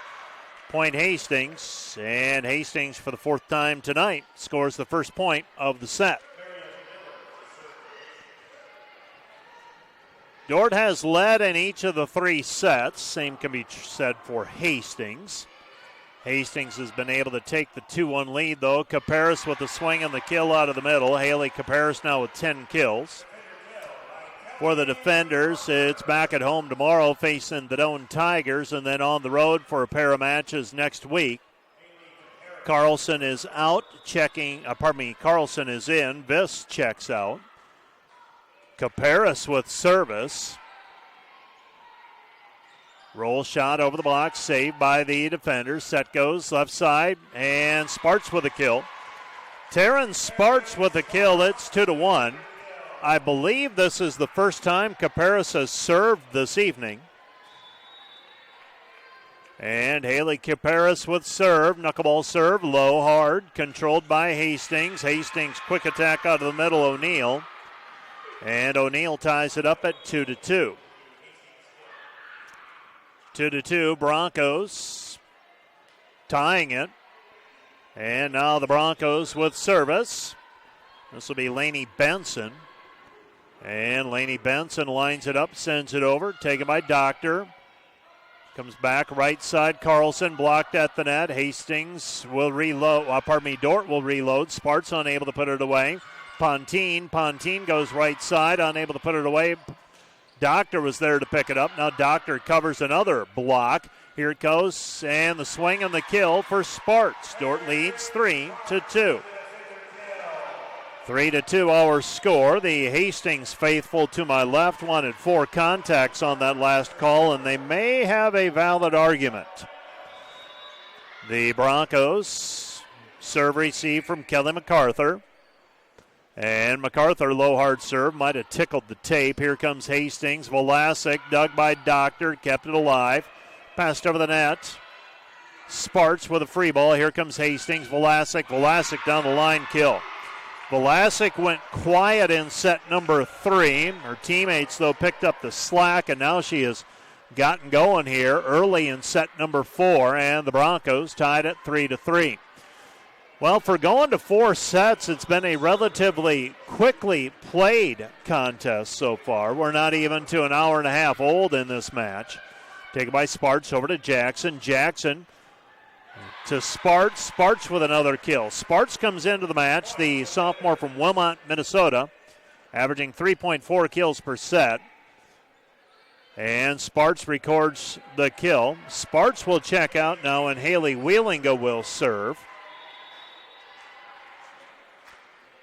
Point Hastings, and Hastings for the 4th time tonight scores the first point of the set. Dordt has led in each of the 3 sets. Same can be said for Hastings. Hastings has been able to take the 2-1 lead, though. Caparis with the swing and the kill out of the middle. Haley Caparis now with 10 kills. For the defenders, it's back at home tomorrow facing the Doane Tigers, and then on the road for a pair of matches next week. Carlson is out, Carlson is in. Viss checks out. Caparis with service. Roll shot over the block, saved by the defenders. Set goes left side, and Sparts with a kill. Taryn Sparts with a kill. It's 2-1. I believe this is the first time Caparis has served this evening. And Haley Caparis with serve. Knuckleball serve, low, hard, controlled by Hastings. Hastings quick attack out of the middle, O'Neill. And O'Neill ties it up at 2-2. 2-2, Broncos tying it. And now the Broncos with service. This will be Lainey Benson. And Lainey Benson lines it up, sends it over, taken by Doctor. Comes back right side, Carlson blocked at the net. Hastings will reload, Dordt will reload. Sparts unable to put it away. Pontine goes right side, unable to put it away. Doctor was there to pick it up. Now Doctor covers another block. Here it goes, and the swing and the kill for Sparts. Dordt leads 3-2. 3-2 our score. The Hastings faithful to my left wanted 4 contacts on that last call, and they may have a valid argument. The Broncos serve receive from Kelly MacArthur. And MacArthur, low hard serve, might have tickled the tape. Here comes Hastings. Velasic, dug by Doctor, kept it alive. Passed over the net. Sparts with a free ball. Here comes Hastings. Velasic down the line, kill. Velasic went quiet in set number 3. Her teammates, though, picked up the slack, and now she has gotten going here early in set number 4, and the Broncos tied at 3-3. Well, for going to 4 sets, it's been a relatively quickly played contest so far. We're not even to an hour and a half old in this match. Taken by Sparts over to Jackson. Jackson to Sparts. Sparts with another kill. Sparts comes into the match, the sophomore from Wilmot, Minnesota, averaging 3.4 kills per set. And Sparts records the kill. Sparts will check out now, and Haley Wheelinga will serve.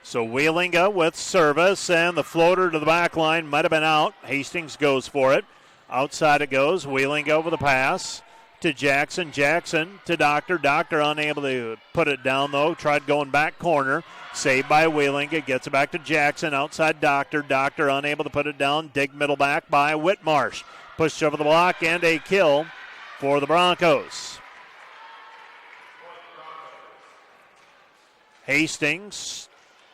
So Wheelinga with service, and the floater to the back line might have been out. Hastings goes for it. Outside it goes. Wheelinga with a pass to Jackson. Jackson to Doctor. Doctor unable to put it down, though. Tried going back corner. Saved by Wheelinga. Gets it back to Jackson. Outside Doctor. Doctor unable to put it down. Dig middle back by Whitmarsh. Pushed over the block, and a kill for the Broncos. Hastings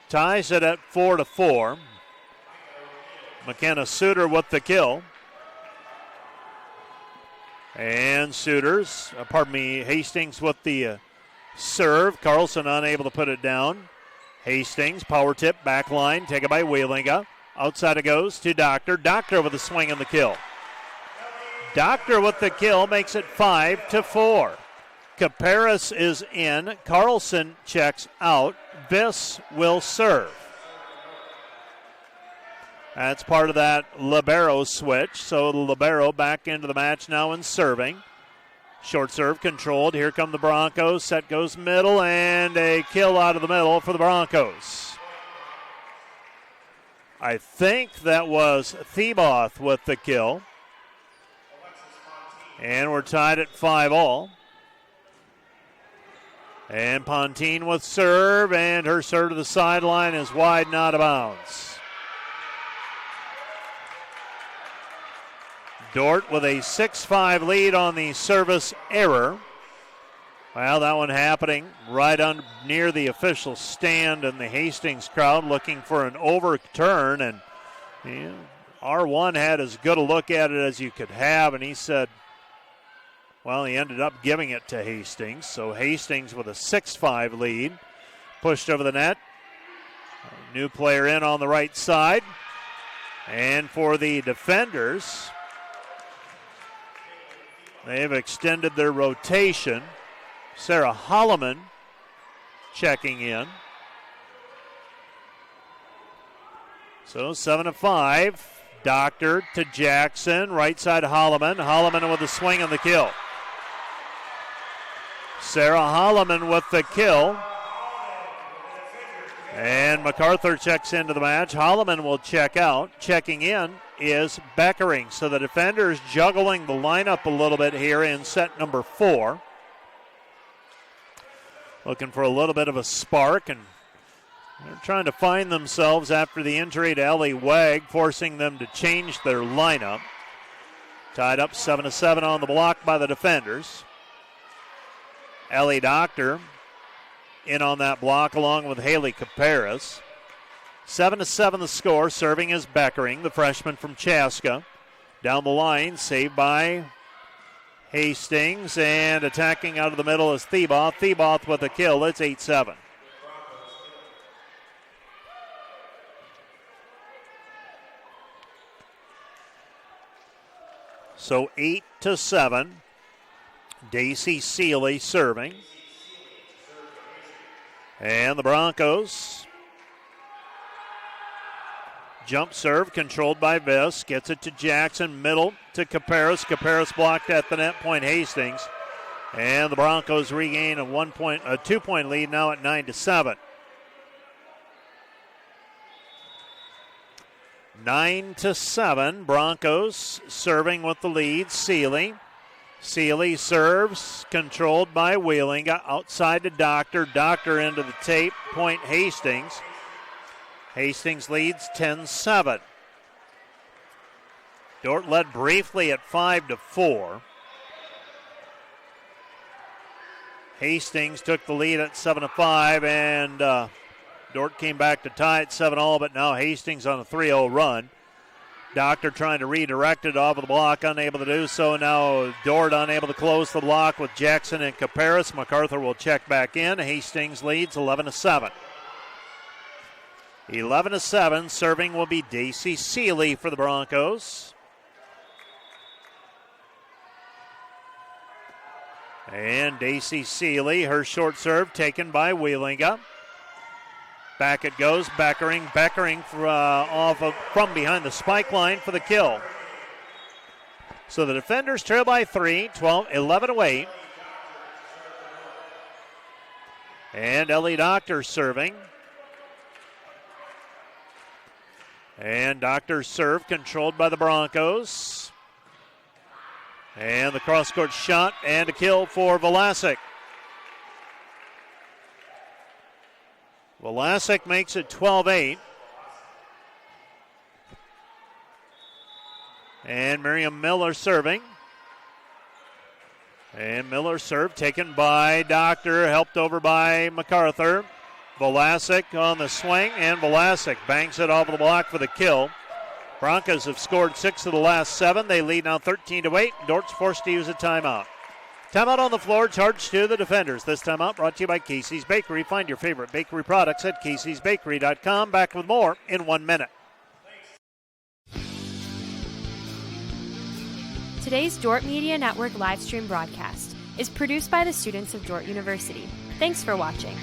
ties it at 4-4. McKenna Suter with the kill. And Hastings with the serve. Carlson unable to put it down. Hastings, power tip, back line, taken by Wheelinga. Outside it goes to Doctor. Doctor with a swing and the kill. Doctor with the kill makes it 5-4. Caparis is in. Carlson checks out. Viss will serve. That's part of that libero switch. So the libero back into the match now and serving. Short serve controlled. Here come the Broncos. Set goes middle and a kill out of the middle for the Broncos. I think that was Theboth with the kill. And we're tied at 5-all. And Pontine with serve, and her serve to the sideline is wide and out of bounds. Dordt with a 6-5 lead on the service error. Well, that one happening right near the official stand, and the Hastings crowd looking for an overturn. And R1 had as good a look at it as you could have, and he said, well, he ended up giving it to Hastings. So Hastings with a 6-5 lead, pushed over the net. New player in on the right side. And for the defenders, they've extended their rotation. Sarah Holloman checking in. So 7-5. Doctor to Jackson. Right side Holloman. Holloman with the swing and the kill. Sarah Holloman with the kill. And MacArthur checks into the match. Holloman will check out. Checking in is Beckering. So the defenders juggling the lineup a little bit here in set number 4. Looking for a little bit of a spark, and they're trying to find themselves after the injury to Ellie Wegg, forcing them to change their lineup. Tied up 7-7 on the block by the defenders. Ellie Doctor in on that block along with Haley Caparis. 7-7 the score. Serving is Beckering, the freshman from Chaska. Down the line, saved by Hastings, and attacking out of the middle is Theboth. Theboth with a kill. It's 8-7. So 8-7. Daisy Seeley serving. And the Broncos. Jump serve controlled by Viss. Gets it to Jackson. Middle to Caparis. Caparis blocked at the net point. Hastings. And the Broncos regain a 2-point lead now at 9-7. 9-7. Broncos serving with the lead. Seeley. Seeley serves, controlled by Wheeling. Outside to Doctor. Doctor into the tape. Point Hastings. Hastings leads 10-7. Dordt led briefly at 5-4. Hastings took the lead at 7-5, and Dordt came back to tie at 7-all, but now Hastings on a 3-0 run. Doctor trying to redirect it off of the block, unable to do so. Now Dordt unable to close the block with Jackson and Caparis. MacArthur will check back in. Hastings leads 11-7. 11-7. Serving will be Daisy Seeley for the Broncos. And Daisy Seeley, her short serve taken by Wheelinga. Back it goes. Beckering from behind the spike line for the kill. So the defenders trail by 3, 11-8. And Ellie Doctor serving. And Doctor's serve controlled by the Broncos. And the cross-court shot and a kill for Vlasic. Vlasic makes it 12-8. And Miriam Miller serving. And Miller serve taken by Doctor, helped over by MacArthur. Vlasic on the swing, and Vlasic banks it off the block for the kill. Broncos have scored 6 of the last 7. They lead now 13-8. Dort's forced to use a timeout. Timeout on the floor, charged to the defenders. This timeout brought to you by Casey's Bakery. Find your favorite bakery products at caseysbakery.com. Back with more in 1 minute. Today's Dordt Media Network live stream broadcast is produced by the students of Dordt University. Thanks for watching.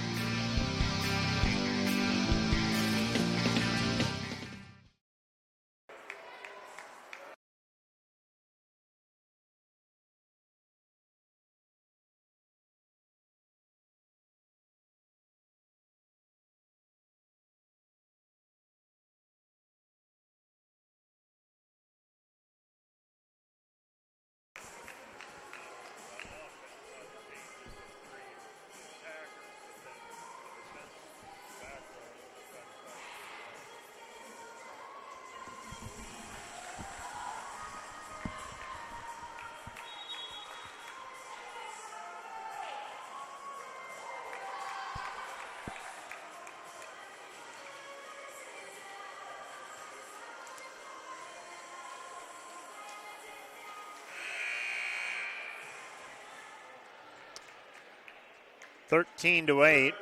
Thirteen to 8.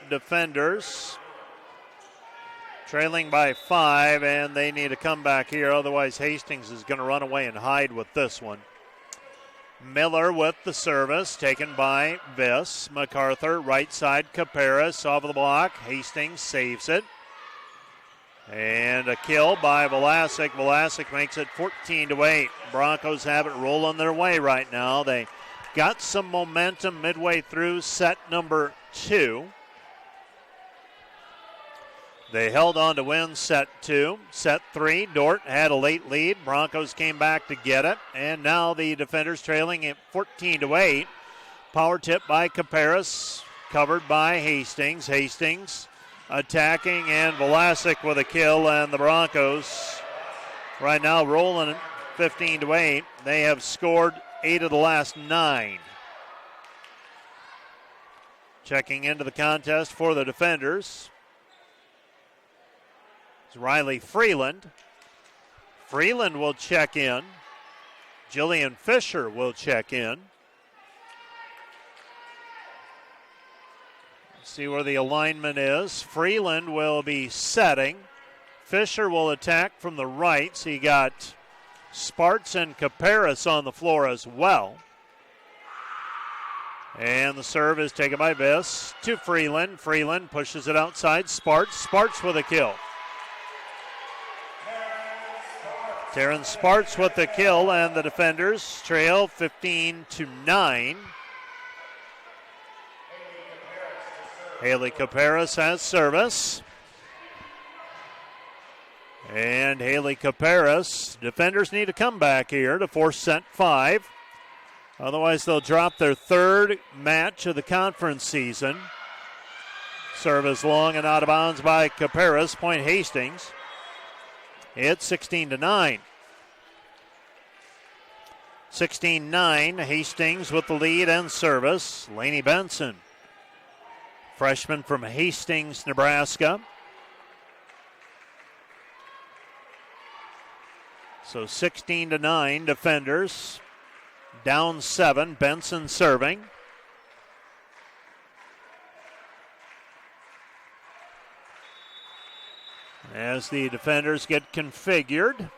Defenders trailing by 5, and they need a comeback here. Otherwise, Hastings is going to run away and hide with this one. Miller with the service, taken by Viss. MacArthur, right side, Caparis off of the block. Hastings saves it. And a kill by Velasic. Velasic makes it 14 to 8. Broncos have it rolling their way right now. They got some momentum midway through set number 2. They held on to win set 2. Set 3, Dordt had a late lead. Broncos came back to get it. And now the defenders trailing at 14 to 8. Power tip by Caparis, covered by Hastings. Hastings attacking, and Velasic with a kill, and the Broncos right now rolling 15 to 8. They have scored 8 of the last 9. Checking into the contest for the defenders is Riley Freeland. Freeland will check in. Jillian Fisher will check in. Let's see where the alignment is. Freeland will be setting. Fisher will attack from the right. So you got Sparts and Caparis on the floor as well. And the serve is taken by Viss to Freeland. Freeland pushes it outside. Sparts with a kill. Taryn Sparts with the kill, and the defenders trail 15 to 9. Haley Caparis has service. And Haley Caparis, defenders need a comeback here to force set 5. Otherwise, they'll drop their 3rd match of the conference season. Serve is long and out of bounds by Caparis. Point Hastings. It's 16 to 9. 16-9, Hastings with the lead and service. Laney Benson, freshman from Hastings, Nebraska. So 16 to 9, defenders down 7. Benson serving. As the defenders get configured.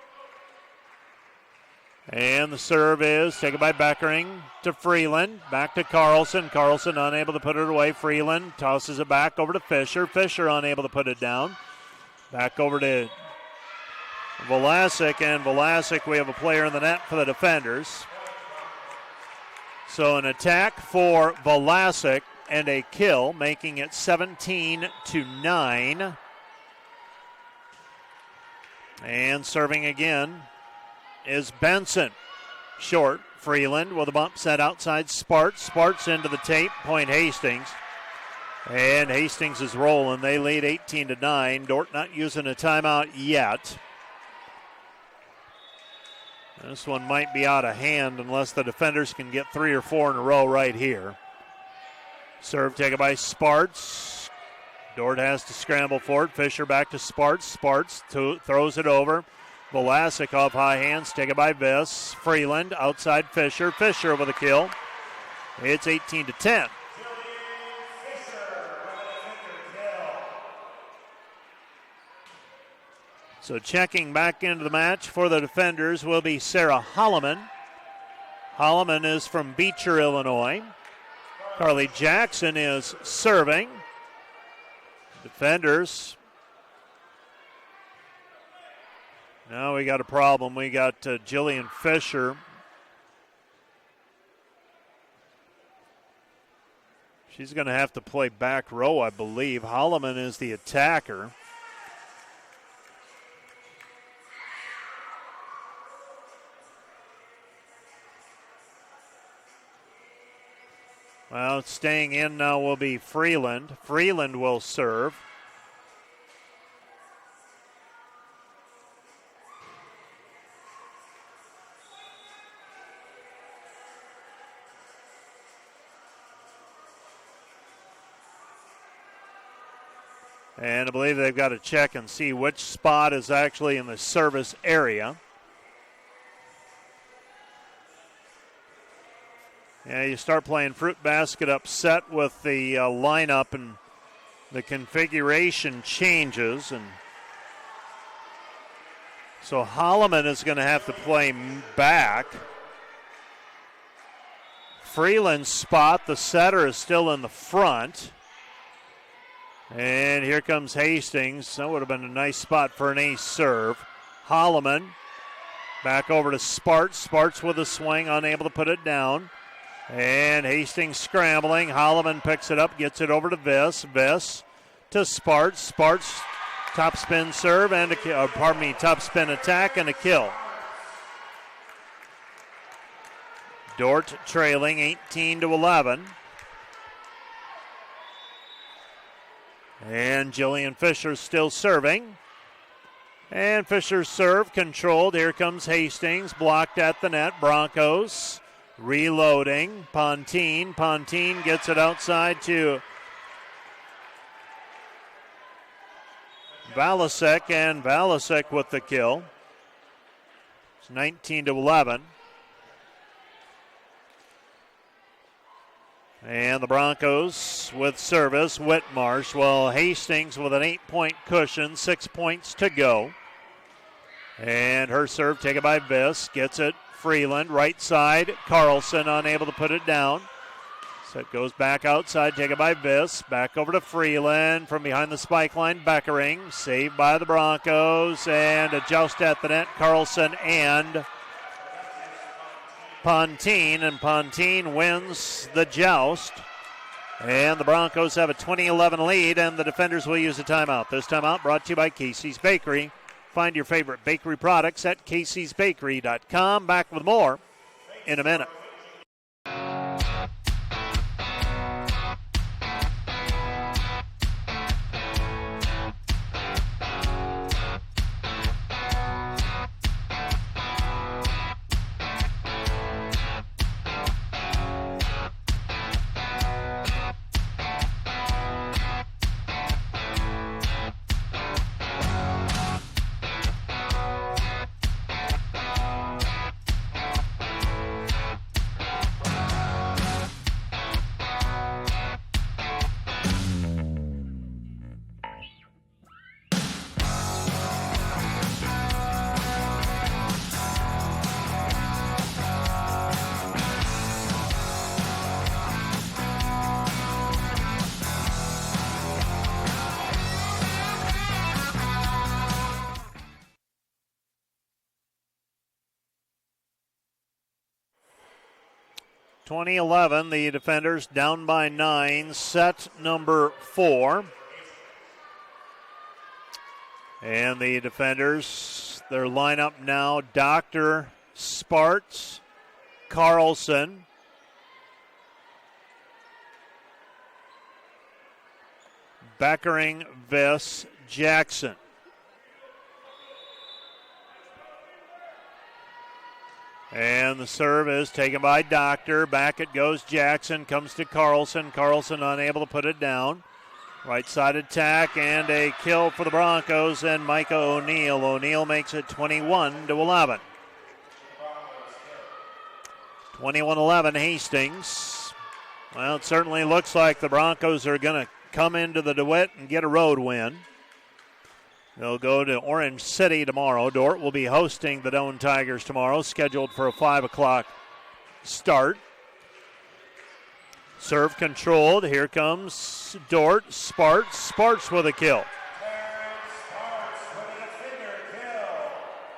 And the serve is taken by Beckering to Freeland. Back to Carlson. Carlson unable to put it away. Freeland tosses it back over to Fisher. Fisher unable to put it down. Back over to Velasic. And Velasic, we have a player in the net for the defenders. So an attack for Velasic and a kill, making it 17 to 9. And serving again is Benson. Short. Freeland with a bump set outside Sparts. Sparts into the tape. Point Hastings. And Hastings is rolling. They lead 18 to 9. Dordt not using a timeout yet. This one might be out of hand unless the defenders can get 3 or 4 in a row right here. Serve taken by Sparts. Dordt has to scramble for it. Fisher back to Sparts. Sparts throws it over. Velasic off high hands, taken by Viss. Freeland outside Fisher. Fisher with a kill. It's 18-10. So checking back into the match for the defenders will be Sarah Holloman. Holloman is from Beecher, Illinois. Carly Jackson is serving. Defenders. Now we got a problem. We got Jillian Fisher. She's going to have to play back row, I believe. Holloman is the attacker. Well, staying in now will be Freeland. Freeland will serve. And I believe they've got to check and see which spot is actually in the service area. Yeah, you start playing fruit basket upset with the lineup and the configuration changes. And so Holloman is going to have to play back. Freeland's spot, the setter, is still in the front. And here comes Hastings. That would have been a nice spot for an ace serve. Holloman back over to Sparts. Sparts with a swing, unable to put it down. And Hastings scrambling. Holloman picks it up, gets it over to Viss. Viss to Sparts. Sparts top spin serve and top spin attack and a kill. Dordt trailing 18-11. And Jillian Fisher still serving. And Fisher's serve controlled. Here comes Hastings, blocked at the net. Broncos reloading. Pontine. Pontine gets it outside to Valasek, and Valasek with the kill. It's 19-11. And the Broncos with service, Whitmarsh. Well, Hastings with an 8-point cushion, 6 points to go. And her serve taken by Viss, gets it. Freeland, right side. Carlson unable to put it down. So it goes back outside, taken by Viss. Back over to Freeland from behind the spike line. Beckering, saved by the Broncos. And a joust at the net. Carlson and Pontine, and Pontine wins the joust. And the Broncos have a 20-11 lead, and the defenders will use a timeout. This timeout brought to you by Casey's Bakery. Find your favorite bakery products at caseysbakery.com. Back with more in a minute. The defenders down by 9, set number 4. And the defenders, their lineup now, Dr. Sparts, Carlson, Beckering, Viss, Jackson. And the serve is taken by Doctor. Back it goes Jackson. Comes to Carlson. Carlson unable to put it down. Right side attack and a kill for the Broncos and Micah O'Neill. O'Neill makes it 21-11. 21-11 Hastings. Well, it certainly looks like the Broncos are going to come into the DeWitt and get a road win. They'll go to Orange City tomorrow. Dordt will be hosting the Doane Tigers tomorrow, scheduled for a 5 o'clock start. Serve controlled. Here comes Dordt. Sparks with a kill.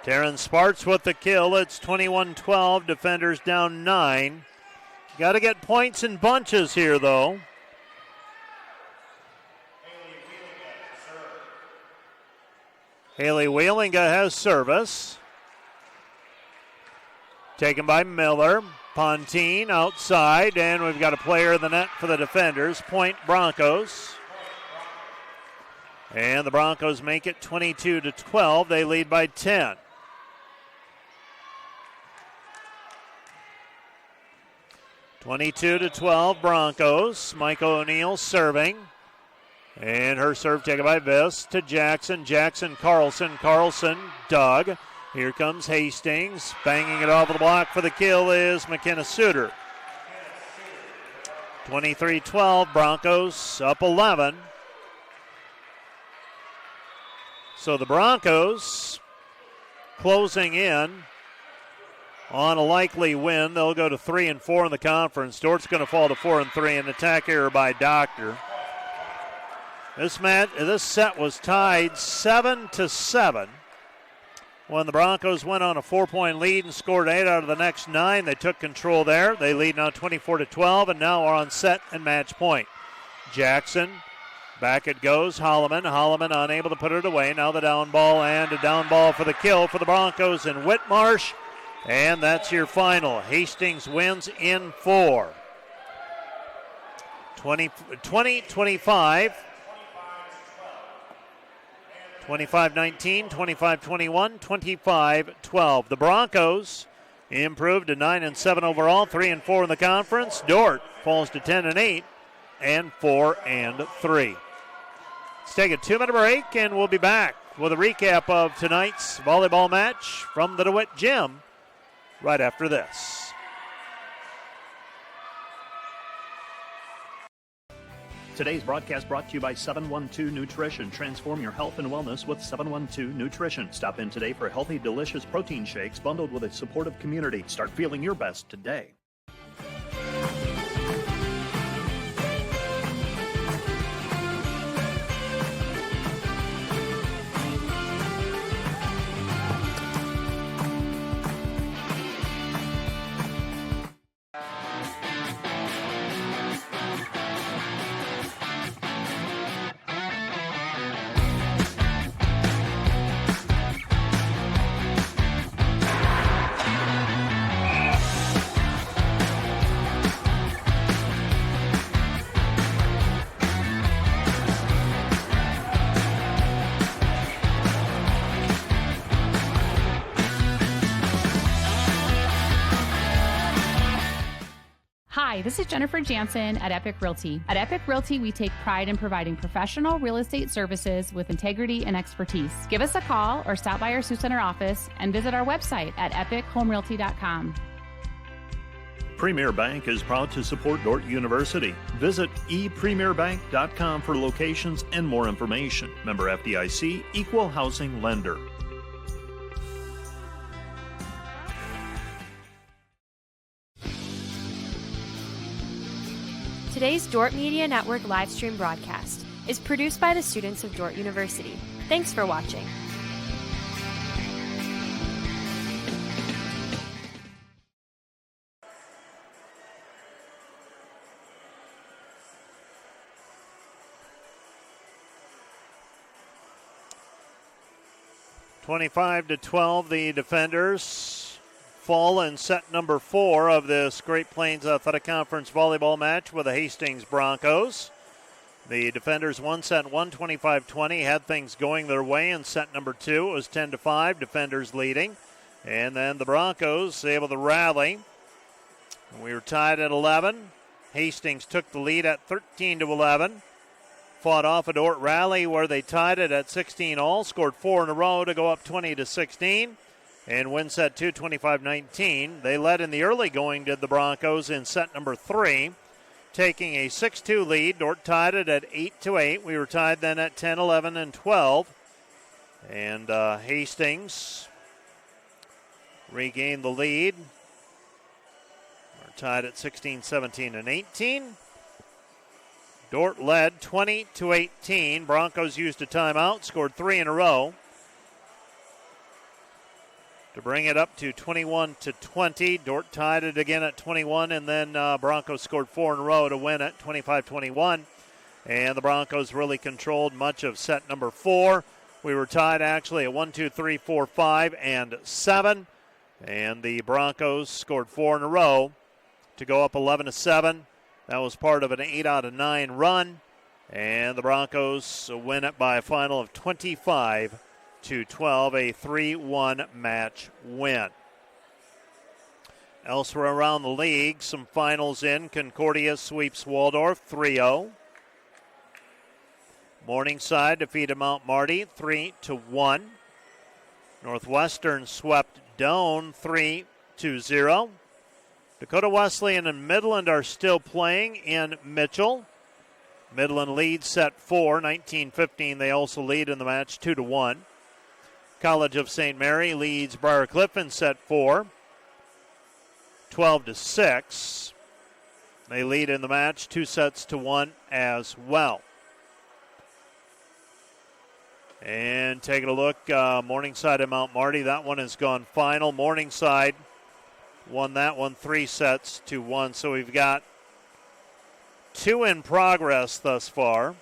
Taryn Sparks with the kill. It's 21-12. Defenders down 9. Got to get points in bunches here, though. Haley Wheelinga has service. Taken by Miller. Pontine outside, and we've got a player in the net for the defenders. Point Broncos. And the Broncos make it 22-12. They lead by 10. (22-12) Broncos. Micah O'Neill serving. And her serve taken by Viss to Jackson. Carlson. Doug. Here comes Hastings. Banging it off the block for the kill is McKenna Suter. 23-12. Broncos up 11. So the Broncos closing in on a likely win. They'll go to 3-4 in the conference. Dort's going to fall to 4-3. An attack error by Doctor. This set was tied 7-7. When the Broncos went on a 4-point lead and scored 8 out of the next 9, they took control there. They lead now 24-12 and now are on set and match point. Jackson, back it goes. Holloman unable to put it away. Now the down ball and a down ball for the kill for the Broncos in Whitmarsh. And that's your final. Hastings wins in 4. 20-25. 25-19, 25-21, 25-12. The Broncos improved to 9-7 overall, 3-4 in the conference. Dordt falls to 10-8 and 4-3. Let's take a 2-minute break, and we'll be back with a recap of tonight's volleyball match from the DeWitt Gym right after this. Today's broadcast brought to you by 712 Nutrition. Transform your health and wellness with 712 Nutrition. Stop in today for healthy, delicious protein shakes bundled with a supportive community. Start feeling your best today. Hi, this is Jennifer Jansen at Epic Realty. At Epic Realty, we take pride in providing professional real estate services with integrity and expertise. Give us a call or stop by our Sioux Center office and visit our website at epichomerealty.com. Premier Bank is proud to support Dordt University. Visit epremierbank.com for locations and more information. Member FDIC, Equal Housing Lender. Today's Dordt Media Network live stream broadcast is produced by the students of Dordt University. Thanks for watching. (25-12), the defenders fall in set number 4 of this Great Plains Athletic Conference volleyball match with the Hastings Broncos. The defenders won set 1, 25-20, had things going their way in set number 2. It was 10-5, defenders leading. And then the Broncos able to rally. We were tied at 11. Hastings took the lead at 13-11. fought off a Dordt rally where they tied it at 16 all, scored 4 in a row to go up 20-16, and win set 2, 25-19. They led in the early going, did the Broncos, in set number 3, taking a 6-2 lead. Dordt tied it at 8-8. We were tied then at 10, 11, and 12. And Hastings regained the lead. We're tied at 16, 17, and 18. Dordt led 20-18. Broncos used a timeout, scored 3 in a row to bring it up to 21-20. Dordt tied it again at 21, and then Broncos scored 4 in a row to win it, 25-21. And the Broncos really controlled much of set number 4. We were tied actually at 1, 2, 3, 4, 5, and 7. And the Broncos scored 4 in a row to go up 11-7. That was part of an 8 out of 9 run. And the Broncos win it by a final of 25-12, a 3-1 match win. Elsewhere around the league, some finals in. Concordia sweeps Waldorf 3-0. Morningside defeated Mount Marty 3-1. Northwestern swept Doane 3-0. Dakota Wesleyan and Midland are still playing in Mitchell. Midland leads set 4, 19-15. They also lead in the match 2-1. College of St. Mary leads Briarcliff in set 4, 12-6. They lead in the match 2-1 as well. And taking a look, Morningside and Mount Marty, that one has gone final. Morningside won that one 3-1. So we've got 2 in progress thus far.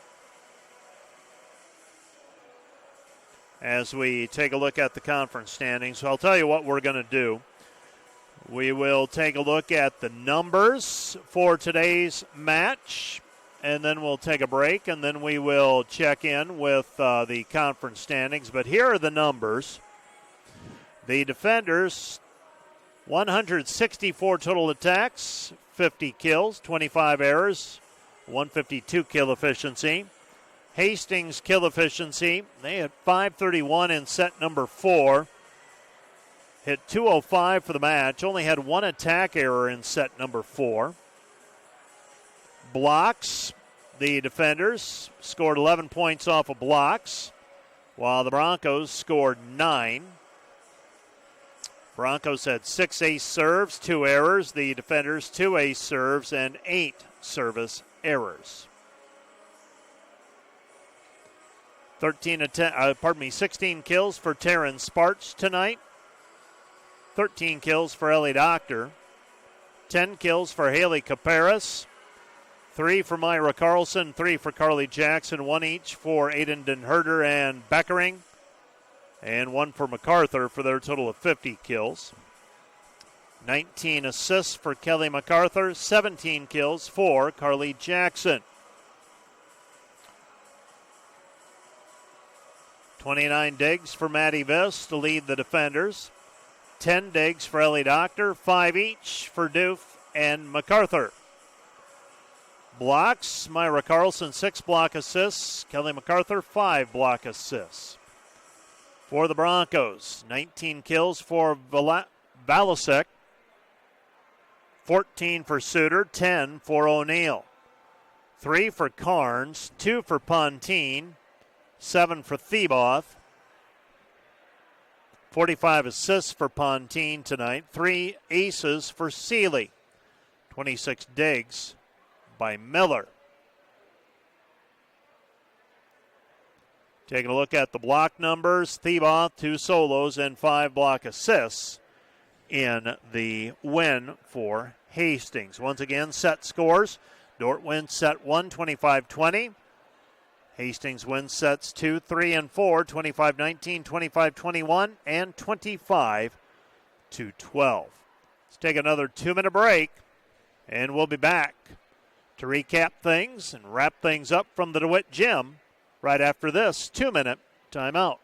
As we take a look at the conference standings, so I'll tell you what we're going to do. We will take a look at the numbers for today's match, and then we'll take a break, and then we will check in with the conference standings. But here are the numbers. The defenders, 164 total attacks, 50 kills, 25 errors, 152 kill efficiency. Hastings kill efficiency, they had 531 in set number 4. Hit 205 for the match, only had 1 attack error in set number 4. Blocks, the defenders scored 11 points off of blocks, while the Broncos scored 9. Broncos had 6 ace serves, 2 errors. The defenders 2 ace serves and 8 service errors. 16 kills for Taryn Sparks tonight. 13 kills for Ellie Doctor. 10 kills for Haley Caparis. 3 for Myra Carlson, 3 for Carly Jackson, 1 each for Aiden Denherder and Beckering, and 1 for MacArthur for their total of 50 kills. 19 assists for Kelly MacArthur, 17 kills for Carly Jackson. 29 digs for Maddie Viss to lead the defenders. 10 digs for Ellie Doctor, 5 each for Doof and MacArthur. Blocks, Myra Carlson, 6 block assists. Kelly MacArthur, 5 block assists. For the Broncos, 19 kills for Valasek, 14 for Suter, 10 for O'Neill. 3 for Carnes, 2 for Pontine, 7 for Theboth. 45 assists for Pontine tonight. 3 aces for Seeley. 26 digs by Miller. Taking a look at the block numbers. Theboth, 2 solos and 5 block assists in the win for Hastings. Once again, set scores. Dordt wins set 1, 25-20. Hastings wins sets 2, 3, and 4, 25-19, 25-21, and 25-12. Let's take another 2-minute break, and we'll be back to recap things and wrap things up from the DeWitt Gym right after this 2-minute timeout.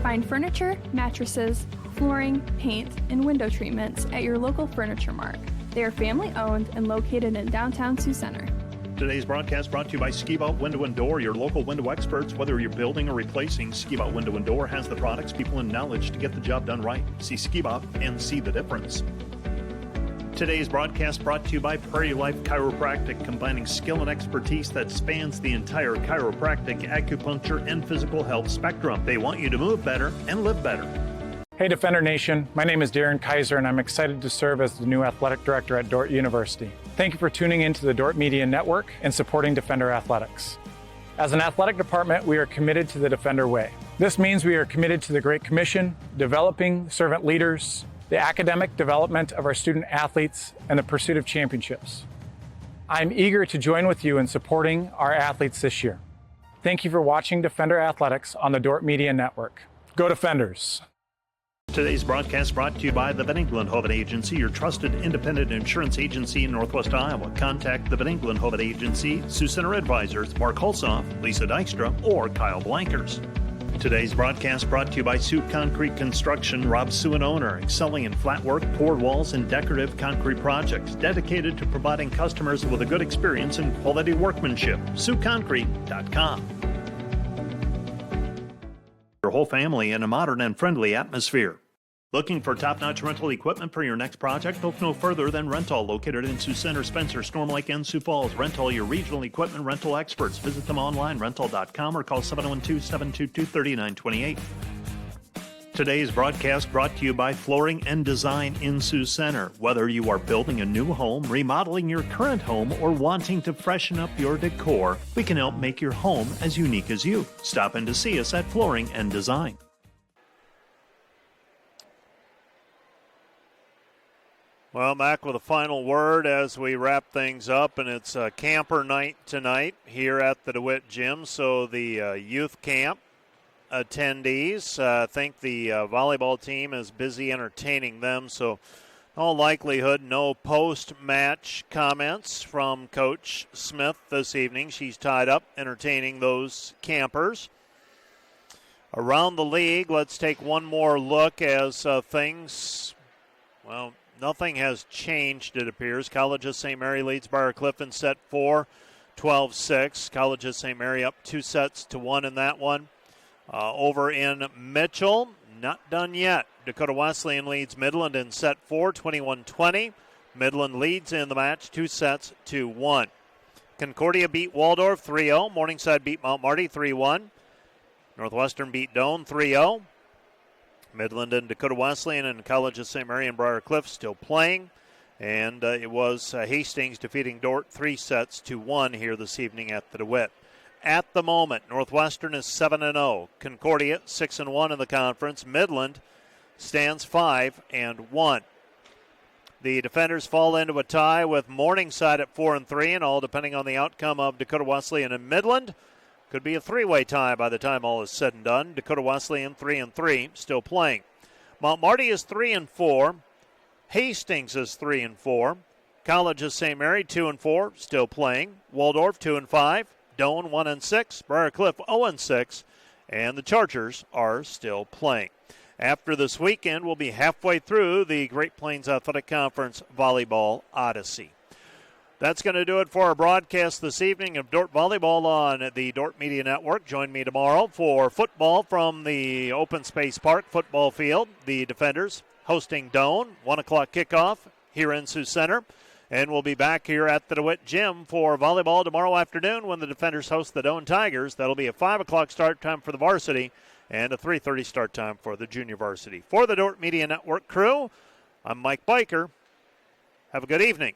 Find furniture, mattresses, flooring, paint, and window treatments at your local Furniture Mart. They are family owned and located in downtown Sioux Center. Today's broadcast brought to you by Ski-Bout Window and Door, your local window experts. Whether you're building or replacing, Ski-Bout Window and Door has the products, people, and knowledge to get the job done right. See Ski-Bout and see the difference. Today's broadcast brought to you by Prairie Life Chiropractic, combining skill and expertise that spans the entire chiropractic, acupuncture, and physical health spectrum. They want you to move better and live better. Hey Defender Nation, my name is Darren Kaiser and I'm excited to serve as the new athletic director at Dordt University. Thank you for tuning into the Dordt Media Network and supporting Defender Athletics. As an athletic department, we are committed to the Defender way. This means we are committed to the Great Commission, developing servant leaders, the academic development of our student athletes, and the pursuit of championships. I'm eager to join with you in supporting our athletes this year. Thank you for watching Defender Athletics on the Dordt Media Network. Go Defenders! Today's broadcast brought to you by the Van Engelen Agency, your trusted independent insurance agency in Northwest Iowa. Contact the Van Engelen Agency, Sioux Center Advisors, Mark Holsoff, Lisa Dykstra, or Kyle Blankers. Today's broadcast brought to you by Sioux Concrete Construction, Rob Sioux and owner, excelling in flat work, poured walls, and decorative concrete projects, dedicated to providing customers with a good experience and quality workmanship. SiouxConcrete.com. Your whole family in a modern and friendly atmosphere. Looking for top-notch rental equipment for your next project? Look no further than Rental, located in Sioux Center, Spencer, Storm Lake, and Sioux Falls. Rental, your regional equipment rental experts. Visit them online, rental.com, or call 712-722-3928. Today's broadcast brought to you by Flooring and Design in Sioux Center. Whether you are building a new home, remodeling your current home, or wanting to freshen up your decor, we can help make your home as unique as you. Stop in to see us at Flooring and Design. Well, back with a final word as we wrap things up, and it's camper night tonight here at the DeWitt Gym. So the youth camp attendees, I think the volleyball team is busy entertaining them. So in all likelihood, no post-match comments from Coach Smith this evening. She's tied up entertaining those campers. Around the league, let's take one more look as things, well, nothing has changed, it appears. College of St. Mary leads Briarcliff in set 4, 12-6. College of St. Mary up 2-1 in that one. Over in Mitchell, not done yet. Dakota Wesleyan leads Midland in set 4, 21-20. Midland leads in the match 2-1. Concordia beat Waldorf 3-0. Morningside beat Mount Marty 3-1. Northwestern beat Doane 3-0. Midland and Dakota Wesleyan and College of St. Mary and Briarcliff still playing. And it was Hastings defeating Dordt 3-1 here this evening at the DeWitt. At the moment, Northwestern is 7-0. Concordia 6-1 in the conference. Midland stands 5-1. The Defenders fall into a tie with Morningside at 4-3, and all depending on the outcome of Dakota Wesleyan and Midland. Could be a three-way tie by the time all is said and done. Dakota Wesleyan 3-3, still playing. Mount Marty is 3-4. Hastings is 3-4. College of St. Mary 2-4, still playing. Waldorf 2-5. Doane 1-6. Briarcliff 0-6. And the Chargers are still playing. After this weekend, we'll be halfway through the Great Plains Athletic Conference Volleyball Odyssey. That's going to do it for our broadcast this evening of Dordt Volleyball on the Dordt Media Network. Join me tomorrow for football from the Open Space Park football field. The Defenders hosting Doane, 1 o'clock kickoff here in Sioux Center. And we'll be back here at the DeWitt Gym for volleyball tomorrow afternoon when the Defenders host the Doane Tigers. That'll be a 5 o'clock start time for the varsity and a 3:30 start time for the junior varsity. For the Dordt Media Network crew, I'm Mike Biker. Have a good evening.